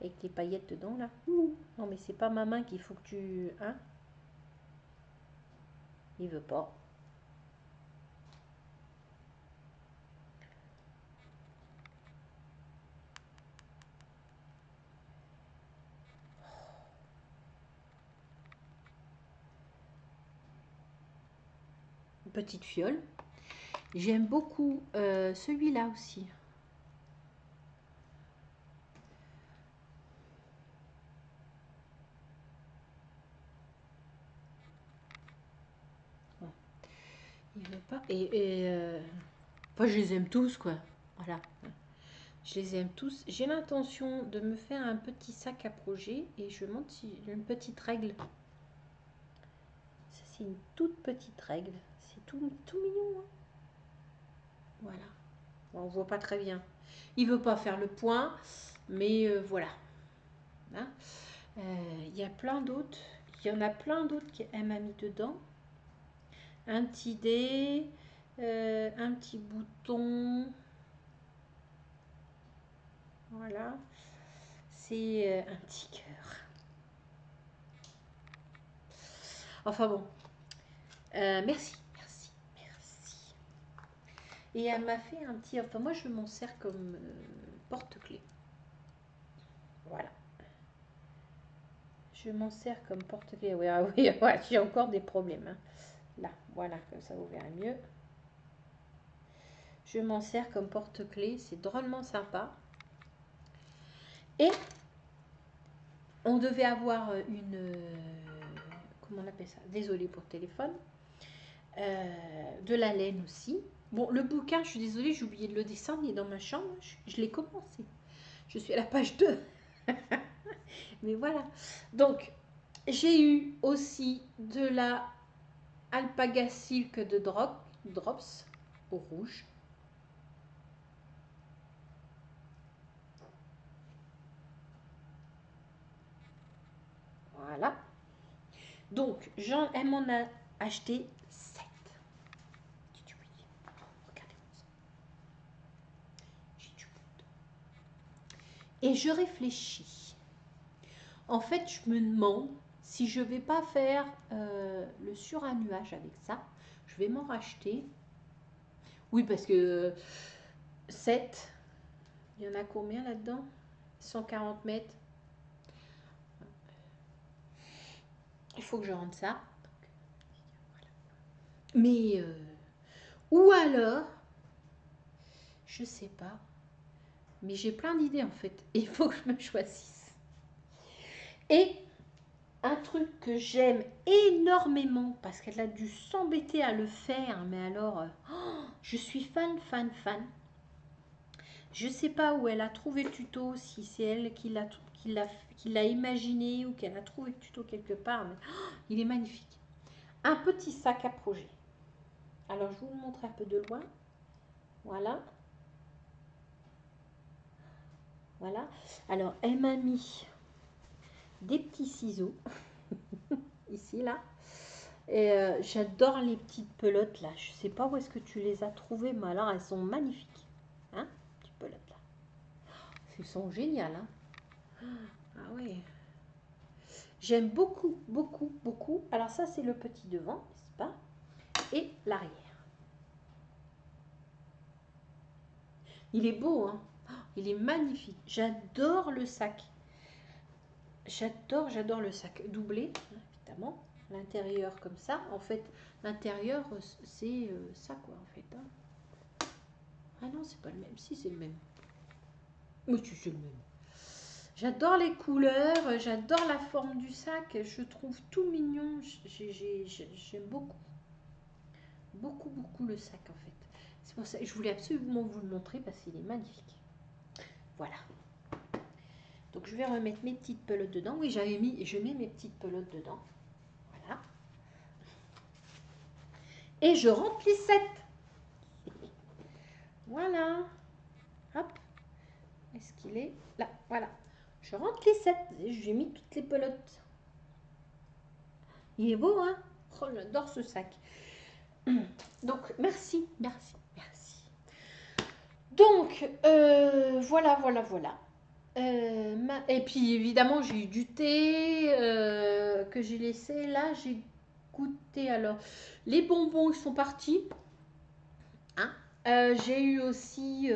Speaker 1: Avec les paillettes dedans là. Ouh, non mais c'est pas ma main qu'il faut que tu... Hein? Il veut pas. Une petite fiole. J'aime beaucoup celui-là aussi. Il veut pas. Enfin, je les aime tous, quoi. Voilà. Je les aime tous. J'ai l'intention de me faire un petit sac à projet et je montre si j'ai une petite règle. Ça, c'est une toute petite règle. C'est tout mignon. Hein. Voilà. Bon, on voit pas très bien. Il veut pas faire le point, mais voilà. Hein. Il y a plein d'autres. Il y en a plein d'autres qu'elle m'a mis dedans. Un petit dé, un petit bouton. Voilà. C'est un petit cœur. Enfin bon. Merci. Et elle m'a fait un petit... Enfin, moi, je m'en sers comme porte-clés. Voilà. Je m'en sers comme porte-clés. Oui, ah oui, ouais, j'ai encore des problèmes. Hein. Là, voilà, comme ça, vous verrez mieux. Je m'en sers comme porte-clés. C'est drôlement sympa. Et on devait avoir une... comment on appelle ça? Désolée pour le téléphone. De la laine aussi. Bon, le bouquin, je suis désolée, j'ai oublié de le descendre, il est dans ma chambre. Je l'ai commencé. Je suis à la page 2. Mais voilà. Donc, j'ai eu aussi de la Alpaga Silk de Drops au rouge. Voilà. Donc, elle m'en a acheté 7. Regardez ça. J'ai du monde. Et je réfléchis. En fait, je me demande si je vais pas faire le surannuage avec ça. Je vais m'en racheter. Oui, parce que 7, il y en a combien là-dedans? 140 mètres. Il faut que je rentre ça. Mais, ou alors, je sais pas. Mais j'ai plein d'idées en fait. Il faut que je me choisisse. Et un truc que j'aime énormément, parce qu'elle a dû s'embêter à le faire, mais alors, je suis fan. Je sais pas où elle a trouvé le tuto, si c'est elle qui l'a imaginé ou qu'elle a trouvé le tuto quelque part, mais il est magnifique. Un petit sac à projet. Alors, je vous le montre un peu de loin. Voilà. Voilà. Alors, elle m'a mis des petits ciseaux. Ici, là. Et j'adore les petites pelotes, là. Je sais pas où est-ce que tu les as trouvées, mais alors, elles sont magnifiques. Hein, petites pelotes, là. Elles sont géniales, hein. Ah oui. J'aime beaucoup. Alors, ça, c'est le petit devant, n'est-ce pas? Et l'arrière. Il est beau, hein. Il est magnifique. J'adore le sac. J'adore le sac doublé, évidemment. L'intérieur comme ça. En fait, l'intérieur, c'est ça, quoi, en fait. Hein. Ah non, c'est pas le même. Si, c'est le même. Oui, c'est le même. J'adore les couleurs. J'adore la forme du sac. Je trouve tout mignon. J'aime beaucoup. Beaucoup le sac, en fait. C'est pour ça que je voulais absolument vous le montrer parce qu'il est magnifique. Voilà. Donc, je vais remettre mes petites pelotes dedans. Oui, je mets mes petites pelotes dedans. Voilà. Et je rentre les 7. Voilà. Hop. Est-ce qu'il est là? Voilà. Je rentre les 7. J'ai mis toutes les pelotes. Il est beau, hein? Oh, j'adore ce sac. Donc, merci. Donc, voilà. Et puis, évidemment, j'ai eu du thé que j'ai laissé. Là, j'ai goûté. Alors, les bonbons, ils sont partis. Hein? J'ai eu aussi,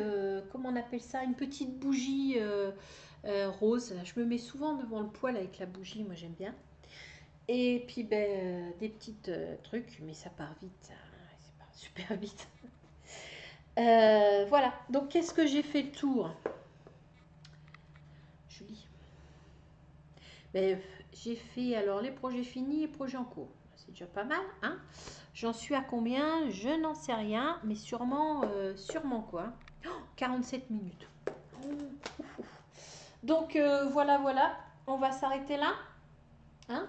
Speaker 1: comment on appelle ça, une petite bougie rose. Je me mets souvent devant le poêle avec la bougie, moi j'aime bien. Et puis des petites trucs, mais ça part vite, ça part super vite. Voilà, donc qu'est-ce que j'ai fait le tour? Julie. J'ai fait alors les projets finis et projets en cours. C'est déjà pas mal, hein? J'en suis à combien? Je n'en sais rien, mais sûrement quoi. 47 minutes. Donc voilà, on va s'arrêter là. Hein,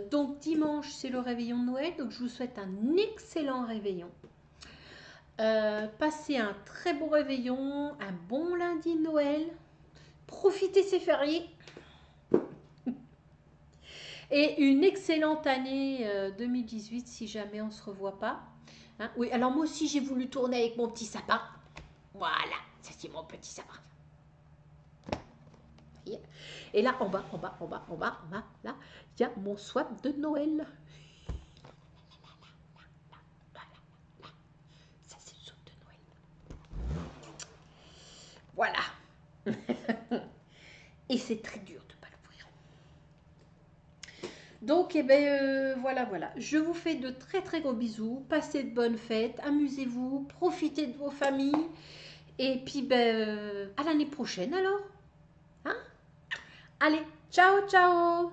Speaker 1: donc dimanche, c'est le réveillon de Noël, donc je vous souhaite un excellent réveillon. Passez un très beau réveillon, un bon lundi de Noël. Profitez ces fériés. Et une excellente année 2018 si jamais on ne se revoit pas. Hein, oui, alors moi aussi j'ai voulu tourner avec mon petit sapin. Voilà, ça c'est mon petit sapin. Et là, en bas, là, il y a mon swap de Noël. Ça c'est le swap de Noël. Voilà. Et c'est très dur de ne pas l'ouvrir. Donc, voilà. Je vous fais de très gros bisous. Passez de bonnes fêtes. Amusez-vous. Profitez de vos familles. Et puis, à l'année prochaine alors. Hein? Allez, ciao.